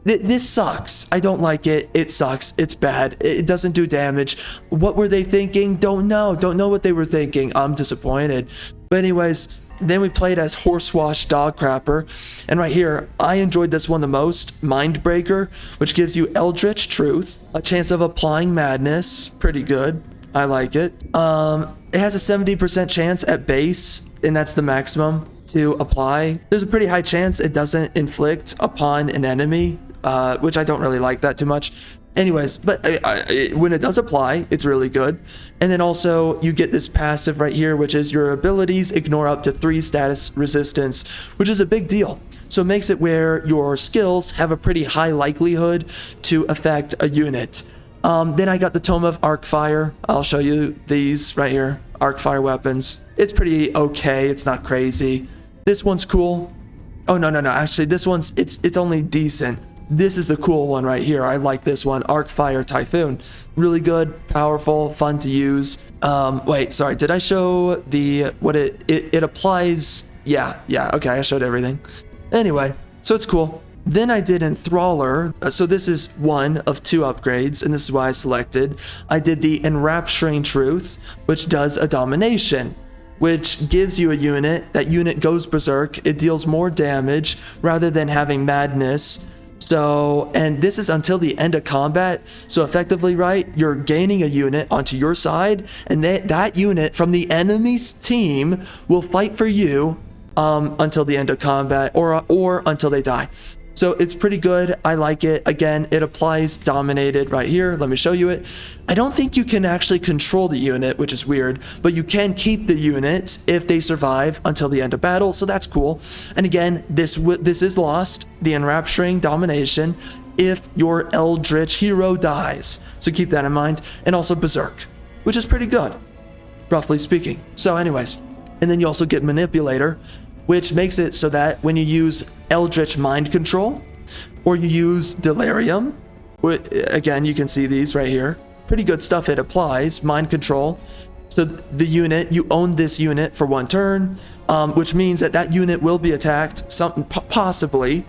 This sucks. I don't like it. It sucks. It's bad. It doesn't do damage. What were they thinking? Don't know. Don't know what they were thinking. I'm disappointed. But anyways... Then we played as Horsewash Dogcrapper, and right here, I enjoyed this one the most, Mindbreaker, which gives you Eldritch Truth, a chance of applying Madness, pretty good, I like it. It has a 70% chance at base, and that's the maximum to apply. There's a pretty high chance it doesn't inflict upon an enemy, which I don't really like that too much. Anyways, but when it does apply, it's really good. And then also you get this passive right here, which is your abilities ignore up to 3 status resistance, which is a big deal. So it makes it where your skills have a pretty high likelihood to affect a unit. Then I got the Tome of Arcfire. I'll show you these right here, Arcfire weapons. It's pretty okay. It's not crazy. This one's cool. Oh, no. Actually, this one's, it's only decent. This is the cool one right here. I like this one, Arcfire Typhoon. Really good, powerful, fun to use. Wait, sorry, did I show what it applies? Yeah, okay, I showed everything. Anyway, so it's cool. Then I did Enthraller. So this is one of 2 upgrades, and this is why I selected. I did the Enrapturing Truth, which does a domination, which gives you a unit. That unit goes berserk. It deals more damage rather than having Madness. So, and this is until the end of combat. So effectively, right, you're gaining a unit onto your side, and that unit from the enemy's team will fight for you until the end of combat or until they die. So it's pretty good. I like it. Again, it applies dominated right here. Let me show you it. I don't think you can actually control the unit, which is weird, but you can keep the unit if they survive until the end of battle. So that's cool. And again, this is lost, the Enrapturing Domination, if your Eldritch hero dies. So keep that in mind. And also Berserk, which is pretty good, roughly speaking. So anyways, and then you also get Manipulator, which makes it so that when you use Eldritch Mind Control, or you use Delirium, again, you can see these right here. Pretty good stuff it applies, Mind Control. So the unit, you own this unit for 1 turn, which means that that unit will be attacked, possibly.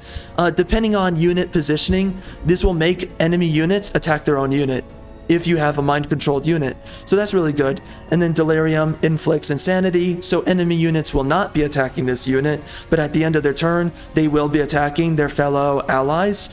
Depending on unit positioning, this will make enemy units attack their own unit if you have a mind-controlled unit. So that's really good. And then Delirium inflicts insanity, so enemy units will not be attacking this unit, but at the end of their turn, they will be attacking their fellow allies.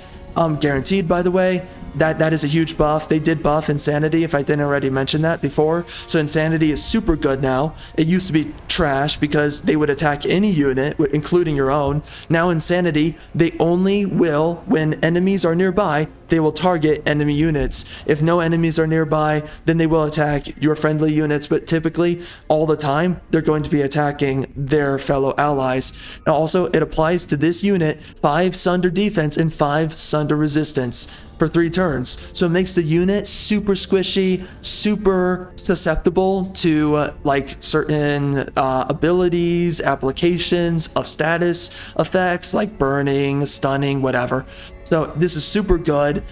Guaranteed, by the way. That is a huge buff. They did buff Insanity, if I didn't already mention that before. So Insanity is super good now. It used to be trash because they would attack any unit, including your own. Now Insanity, they only will, when enemies are nearby, they will target enemy units. If no enemies are nearby, then they will attack your friendly units, but typically, all the time, they're going to be attacking their fellow allies. And also, it applies to this unit 5 Sunder defense and 5 Sunder resistance for 3 turns. So it makes the unit super squishy, super susceptible to like certain abilities, applications of status effects like burning, stunning, whatever. So this is super good.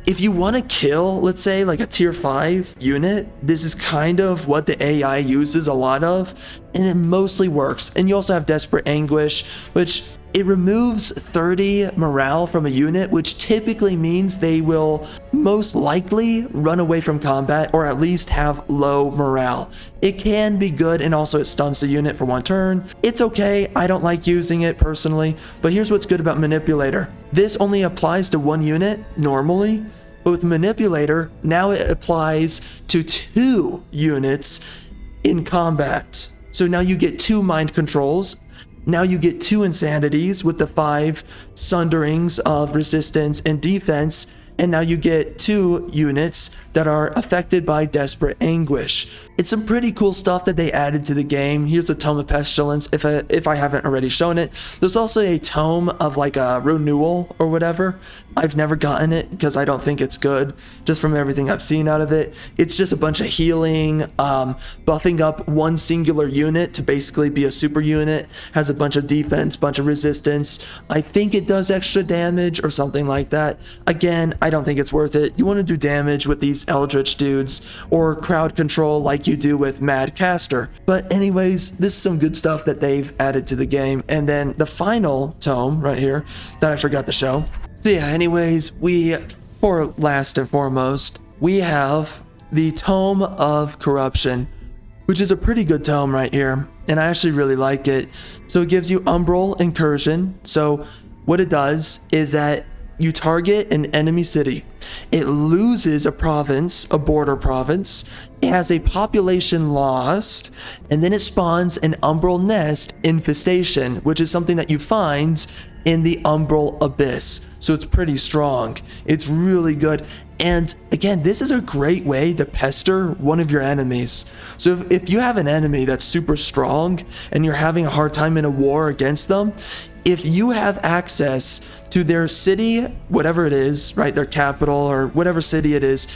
If you want to kill, let's say, like a tier 5 unit, this is kind of what the AI uses a lot of, and it mostly works. And you also have Desperate Anguish, which it removes 30 morale from a unit, which typically means they will most likely run away from combat or at least have low morale. It can be good, and also it stuns the unit for 1 turn. It's okay, I don't like using it personally, but here's what's good about Manipulator. This only applies to 1 unit normally, but with Manipulator, now it applies to 2 units in combat. So now you get 2 mind controls. Now you get 2 insanities with the 5 sunderings of resistance and defense, and now you get 2 units that are affected by Desperate Anguish. It's some pretty cool stuff that they added to the game. Here's a Tome of Pestilence, if I haven't already shown it. There's also a Tome of like a Renewal or whatever. I've never gotten it because I don't think it's good, just from everything I've seen out of it. It's just a bunch of healing, buffing up 1 singular unit to basically be a super unit, has a bunch of defense, bunch of resistance. I think it does extra damage or something like that. Again, I don't think it's worth it. You want to do damage with these Eldritch dudes or crowd control like you do with Mad Caster. But anyways, this is some good stuff that they've added to the game. And then the final tome right here that I forgot to show. So yeah, anyways, for last and foremost, we have the Tome of Corruption, which is a pretty good tome right here, and I actually really like it. So it gives you Umbral Incursion. So what it does is that you target an enemy city. It loses a province, a border province. It has a population lost, and then it spawns an Umbral Nest infestation, which is something that you find in the Umbral Abyss. So it's pretty strong. It's really good. And again, this is a great way to pester one of your enemies. So if you have an enemy that's super strong and you're having a hard time in a war against them, if you have access to their city, whatever it is, right, their capital or whatever city it is,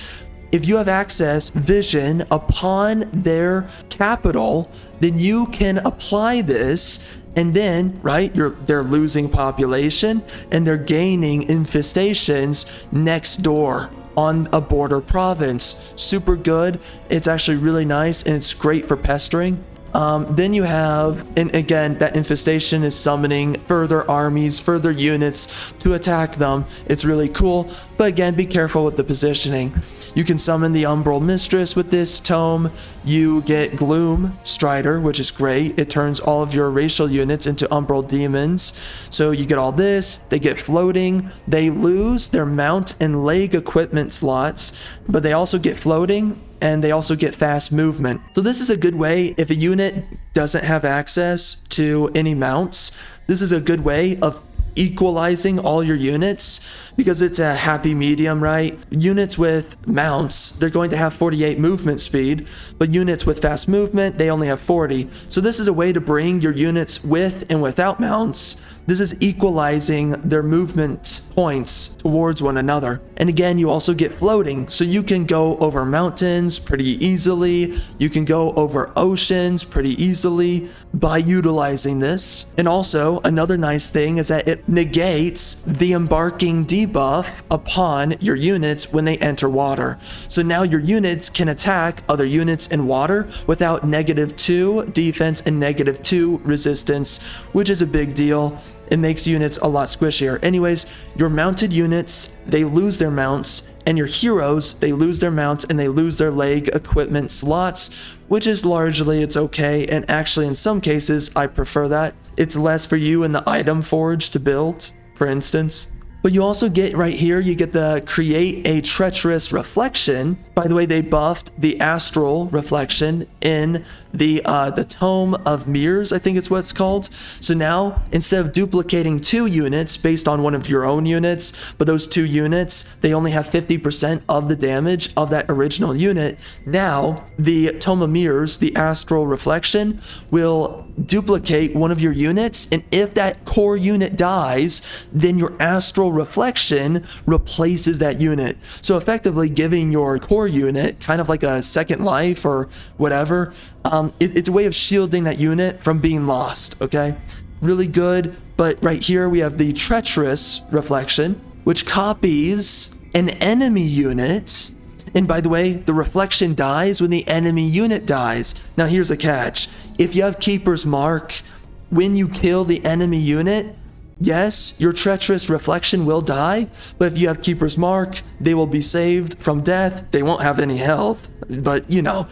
if you have access, vision upon their capital, then you can apply this. And then, right, they're losing population and they're gaining infestations next door on a border province. Super good. It's actually really nice, and it's great for pestering. Then you have, and again, that infestation is summoning further armies, further units to attack them. It's really cool, but again, be careful with the positioning. You can summon the Umbral Mistress with this tome. You get Gloom Strider, which is great. It turns all of your racial units into Umbral Demons. So you get all this. They get floating. They lose their mount and leg equipment slots, but they also get floating, and they also get fast movement. So this is a good way if a unit doesn't have access to any mounts. This is a good way of equalizing all your units because it's a happy medium, right? Units with mounts, they're going to have 48 movement speed, but units with fast movement, they only have 40. So this is a way to bring your units with and without mounts. This is equalizing their movement points towards one another. And again, you also get floating, so you can go over mountains pretty easily. You can go over oceans pretty easily by utilizing this. And also, another nice thing is that it negates the embarking debuff upon your units when they enter water. So now your units can attack other units in water without -2 defense and -2 resistance, which is a big deal. It makes units a lot squishier. Anyways, your mounted units, they lose their mounts, and your heroes, they lose their mounts and they lose their leg equipment slots, which is largely, it's okay. And actually, in some cases, I prefer that. It's less for you in the item forge to build, for instance. But you also get right here, you get the create a treacherous reflection. By the way, they buffed the astral reflection in the Tome of Mirrors, I think it's what it's called. So now, instead of duplicating 2 units based on one of your own units, but those 2 units, they only have 50% of the damage of that original unit. Now, the Tome of Mirrors, the astral reflection, will duplicate one of your units, and if that core unit dies, then your astral reflection replaces that unit. So effectively giving your core unit kind of like a second life or whatever. It's a way of shielding that unit from being lost, okay? Really good. But right here we have the treacherous reflection, which copies an enemy unit. And by the way, the reflection dies when the enemy unit dies. Now here's a catch. If you have Keeper's Mark, when you kill the enemy unit, yes, your treacherous reflection will die, but if you have Keeper's Mark, they will be saved from death. They won't have any health, but you know,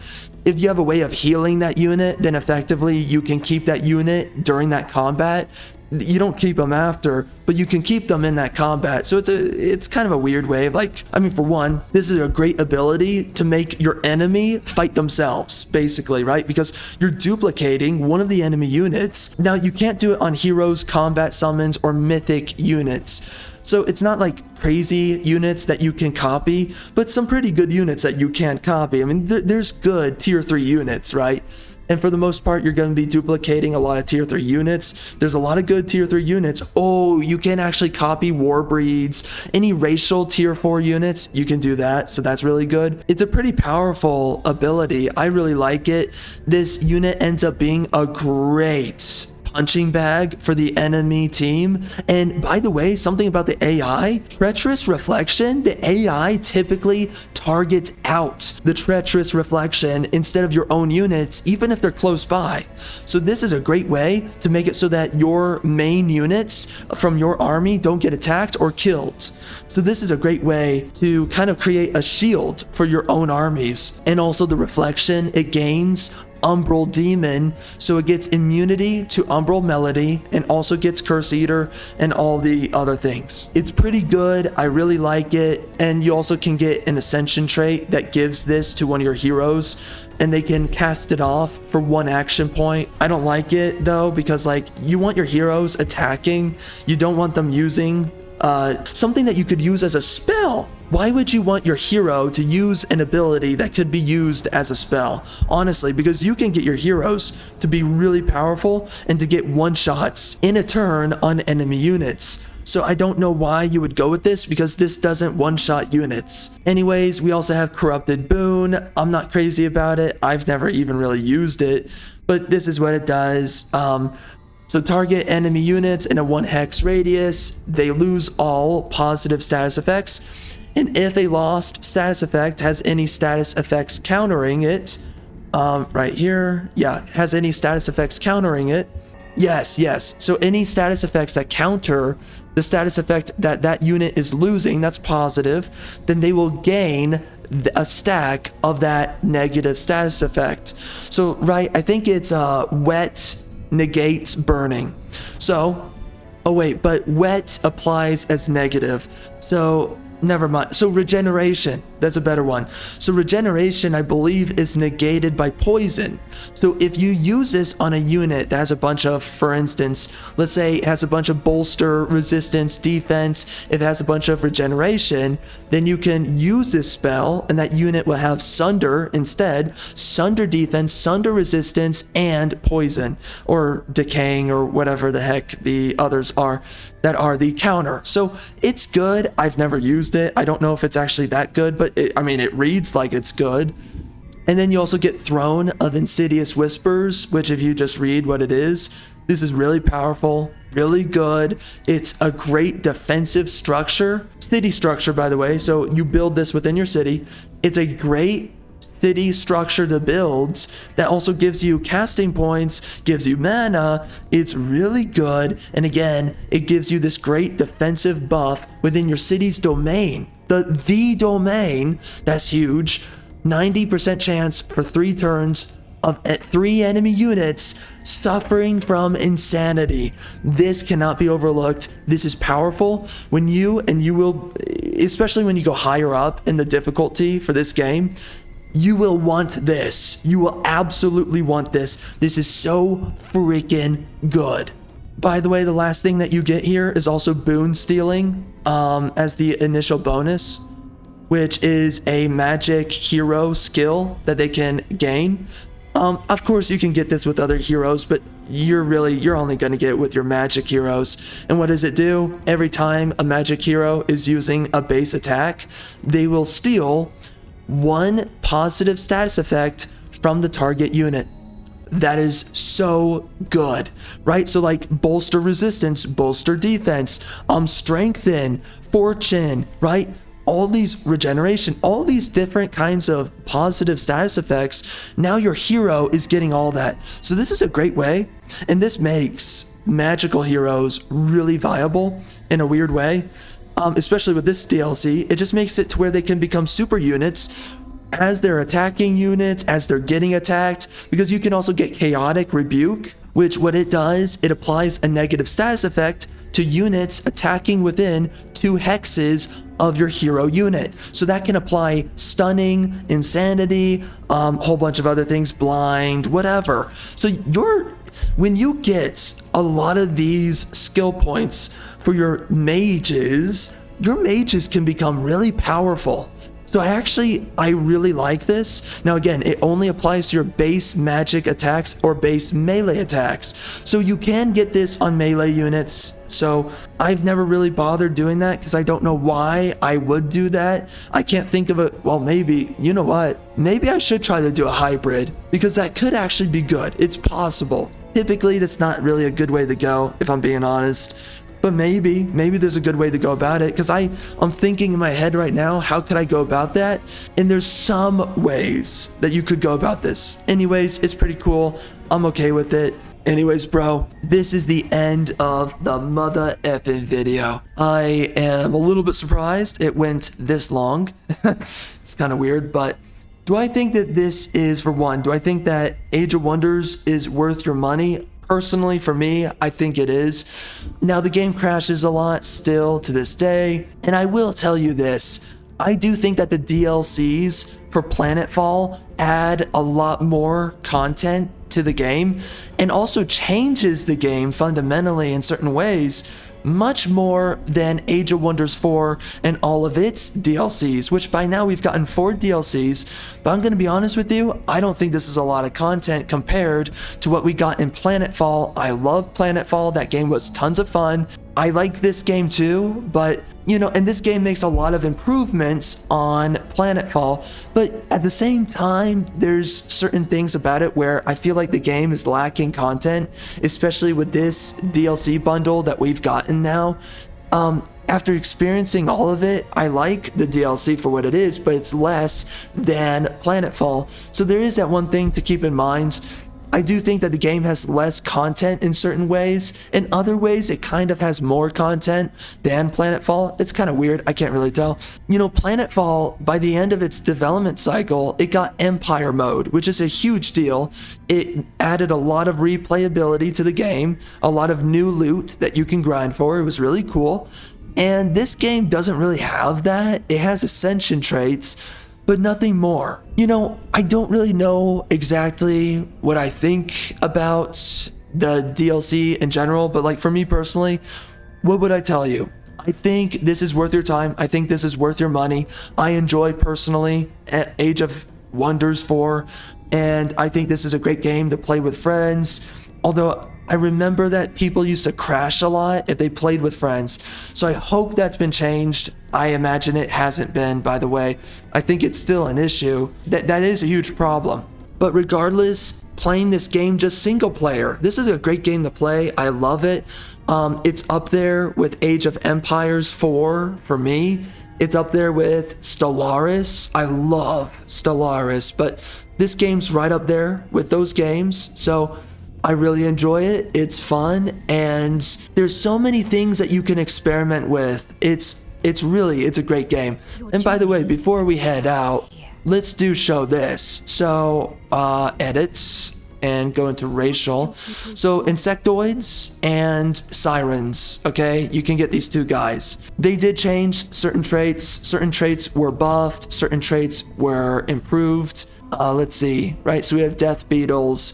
if you have a way of healing that unit, then effectively you can keep that unit during that combat. You don't keep them after, but you can keep them in that combat. So it's kind of a weird way of like, I mean, for one, this is a great ability to make your enemy fight themselves, basically, right? Because you're duplicating one of the enemy units. Now, you can't do it on heroes, combat summons, or mythic units. So it's not like crazy units that you can copy, but some pretty good units that you can't copy. I mean, there's good tier 3 units, right? And for the most part, you're going to be duplicating a lot of tier 3 units. There's a lot of good tier 3 units. Oh, you can actually copy war breeds. Any racial tier 4 units, you can do that. So that's really good. It's a pretty powerful ability. I really like it. This unit ends up being a great punching bag for the enemy team. And by the way, something about the AI, treacherous reflection, the AI typically targets out the treacherous reflection instead of your own units, even if they're close by. So this is a great way to make it so that your main units from your army don't get attacked or killed. So this is a great way to kind of create a shield for your own armies. And also the reflection, it gains Umbral Demon, so it gets immunity to Umbral Melody and also gets Curse Eater and all the other things. It's pretty good. I really like it. And you also can get an Ascension trait that gives this to one of your heroes, and they can cast it off for 1 action point. I don't like it though, because like you want your heroes attacking. You don't want them using something that you could use as a spell. Why would you want your hero to use an ability that could be used as a spell? Honestly, because you can get your heroes to be really powerful and to get one-shots in a turn on enemy units. So I don't know why you would go with this, because this doesn't one-shot units. Anyways, we also have Corrupted Boon. I'm not crazy about it. I've never even really used it, but this is what it does. So target enemy units in a 1 hex radius. They lose all positive status effects. And if a lost status effect has any status effects countering it, right here, yeah, has any status effects countering it. Yes. So any status effects that counter the status effect that that unit is losing, that's positive, then they will gain a stack of that negative status effect. So, right, I think it's wet negates burning. So, oh wait, but wet applies as negative. So, never mind. So regeneration. That's a better one. So regeneration, I believe, is negated by poison. So if you use this on a unit that has a bunch of, for instance, let's say it has a bunch of bolster, resistance, defense, if it has a bunch of regeneration, then you can use this spell and that unit will have Sunder instead. Sunder defense, Sunder resistance, and poison, or decaying, or whatever the heck the others are that are the counter. So it's good. I've never used it. I don't know if it's actually that good, but it reads like it's good. And then you also get Throne of Insidious Whispers, which if you just read what it is, this is really powerful, really good. It's a great defensive structure, city structure, by the way. So you build this within your city. It's a great city structure to build that also gives you casting points, gives you mana. It's really good. And again, it gives you this great defensive buff within your city's domain. The domain, that's huge. 90% chance for 3 turns of 3 enemy units suffering from insanity. This cannot be overlooked. This is powerful. When you will, especially when you go higher up in the difficulty for this game, you will want this. You will absolutely want this. This is so freaking good. By the way, the last thing that you get here is also boon stealing as the initial bonus, which is a magic hero skill that they can gain. Of course, you can get this with other heroes, but you're only going to get it with your magic heroes. And what does it do? Every time a magic hero is using a base attack, they will steal 1 positive status effect from the target unit. That is so good, right? So like bolster resistance, bolster defense, strengthen, fortune, right? All these regeneration, all these different kinds of positive status effects. Now your hero is getting all that. So this is a great way, and this makes magical heroes really viable in a weird way. Especially with this DLC, it just makes it to where they can become super units as they're attacking units, as they're getting attacked, because you can also get Chaotic Rebuke, which what it does, it applies a negative status effect to units attacking within 2 hexes of your hero unit. So that can apply stunning, insanity, whole bunch of other things, blind, whatever. So when you get a lot of these skill points for your mages can become really powerful. So I really like this. Now again, it only applies to your base magic attacks or base melee attacks. So you can get this on melee units. So I've never really bothered doing that because I don't know why I would do that. I can't think of it. Well, maybe, you know what? Maybe I should try to do a hybrid because that could actually be good. It's possible. Typically, that's not really a good way to go, if I'm being honest. But maybe there's a good way to go about it, because I'm thinking in my head right now, how could I go about that? And there's some ways that you could go about this. Anyways, it's pretty cool. I'm okay with it. Anyways, bro, this is the end of the mother effing video. I am a little bit surprised it went this long. It's kind of weird, but do I think that this is, for one, do I think that Age of Wonders is worth your money? Personally, for me, I think it is. Now, the game crashes a lot still to this day, and I will tell you this. I do think that the DLCs for Planetfall add a lot more content to the game and also changes the game fundamentally in certain ways, much more than Age of Wonders 4 and all of its DLCs, which by now we've gotten 4 DLCs, but I'm going to be honest with you, I don't think this is a lot of content compared to what we got in Planetfall. I love Planetfall. That game was tons of fun. I like this game too, but and this game makes a lot of improvements on Planetfall, but at the same time, there's certain things about it where I feel like the game is lacking content, especially with this DLC bundle that we've gotten now. After experiencing all of it, I like the DLC for what it is, but it's less than Planetfall. So there is that one thing to keep in mind. I do think that the game has less content in certain ways. In other ways, it kind of has more content than Planetfall. It's kind of weird. I can't really tell. Planetfall, by the end of its development cycle, it got Empire mode, which is a huge deal. It added a lot of replayability to the game, a lot of new loot that you can grind for. It was really cool. And this game doesn't really have that. It has ascension traits, but nothing more. You know, I don't really know exactly what I think about the DLC in general, but like for me personally, what would I tell you? I think this is worth your time. I think this is worth your money. I enjoy personally Age of Wonders 4, and I think this is a great game to play with friends. Although I remember that people used to crash a lot if they played with friends. So I hope that's been changed. I imagine it hasn't been, by the way. I think it's still an issue. That is a huge problem. But regardless, playing this game just single player. This is a great game to play. I love it. It's up there with Age of Empires 4 for me. It's up there with Stellaris. I love Stellaris, but this game's right up there with those games. So I really enjoy it. It's fun, and there's so many things that you can experiment with. It's a great game. And by the way, before we head out, let's show this. So edits and go into racial. So insectoids and sirens, okay? You can get these two guys. They did change certain traits. Certain traits were buffed, certain traits were improved. Let's see, right? So we have death beetles.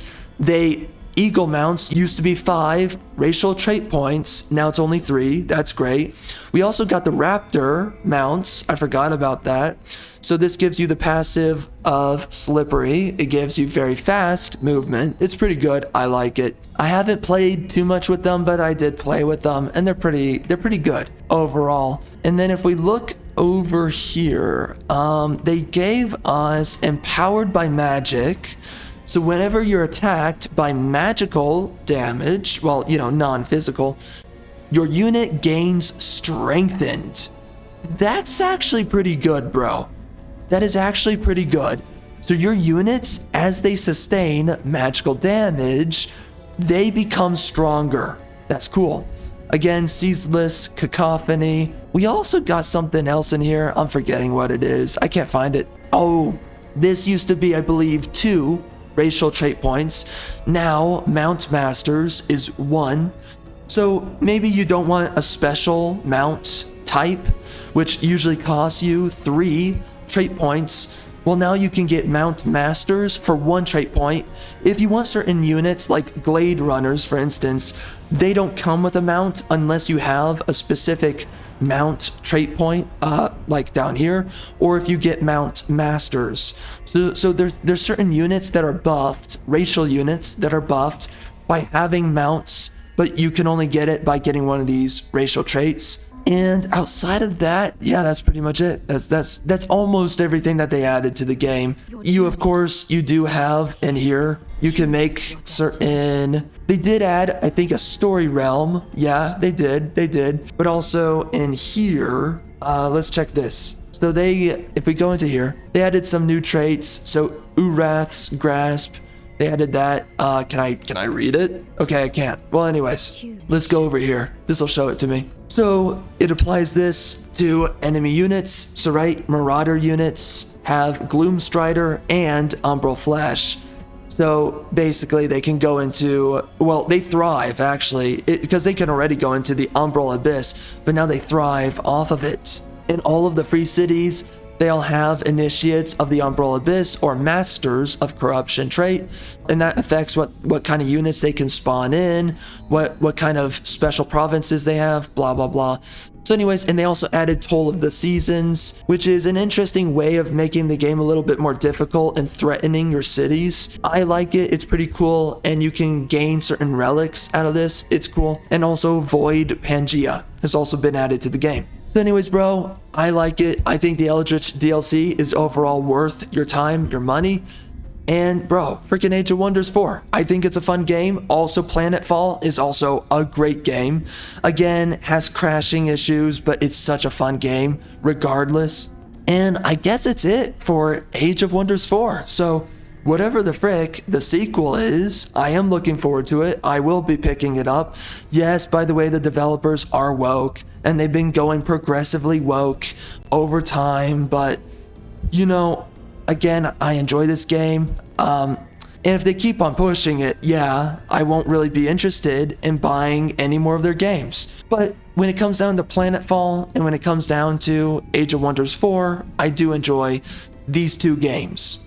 Eagle mounts used to be 5 racial trait points. Now it's only 3. That's great. We also got the raptor mounts. I forgot about that. So this gives you the passive of slippery. It gives you very fast movement. It's pretty good. I like it. I haven't played too much with them, but I did play with them, and they're pretty good overall. And then if we look over here, they gave us empowered by magic. So whenever you're attacked by magical damage, well, you know, non-physical, your unit gains strengthened. That's actually pretty good, bro. That is actually pretty good. So your units, as they sustain magical damage, they become stronger. That's cool. Again, ceaseless cacophony. We also got something else in here. I'm forgetting what it is. I can't find it. Oh, this used to be, I believe, 2 racial trait points. Now Mount Masters is 1. So maybe you don't want a special mount type, which usually costs you 3 trait points. Well, now you can get Mount Masters for 1 trait point. If you want certain units, like Glade Runners, for instance, they don't come with a mount unless you have a specific mount trait point, like down here, or if you get Mount Masters. So there's certain units that are buffed, racial units that are buffed by having mounts, but you can only get it by getting one of these racial traits. And outside of that, yeah, that's pretty much it. That's almost everything that they added to the game. Of course, you do have in here, you can make certain... They did add, I think, a story realm. Yeah, they did. But also in here, let's check this. So if we go into here, they added some new traits. So Urath's Grasp, they added that. Can I read it? Okay, I can't. Well, anyways, let's go over here. This will show it to me. So it applies this to enemy units. So right, Marauder units have Gloomstrider and Umbral Flesh. So basically they can go into, well, they thrive actually, because they can already go into the Umbral Abyss, but now they thrive off of it. In all of the free cities, they'll have initiates of the Umbral Abyss or masters of corruption trait, and that affects what kind of units they can spawn in, what kind of special provinces they have, blah blah blah. So anyways, and they also added Toll of the Seasons, which is an interesting way of making the game a little bit more difficult and threatening your cities. I like it. It's pretty cool, and you can gain certain relics out of this. It's cool. And also Void Pangea has also been added to the game. So anyways, bro, I like it. I think the Eldritch DLC is overall worth your time, your money. And bro, freaking Age of Wonders 4. I think it's a fun game. Also, Planetfall is also a great game. Again, has crashing issues, but it's such a fun game regardless. And I guess it's it for Age of Wonders 4. So whatever the frick the sequel is, I am looking forward to it. I will be picking it up. Yes, by the way, the developers are woke, and they've been going progressively woke over time, but you know, again, I enjoy this game. And if they keep on pushing it, yeah, I won't really be interested in buying any more of their games. But when it comes down to Planetfall and when it comes down to Age of Wonders 4, I do enjoy these two games.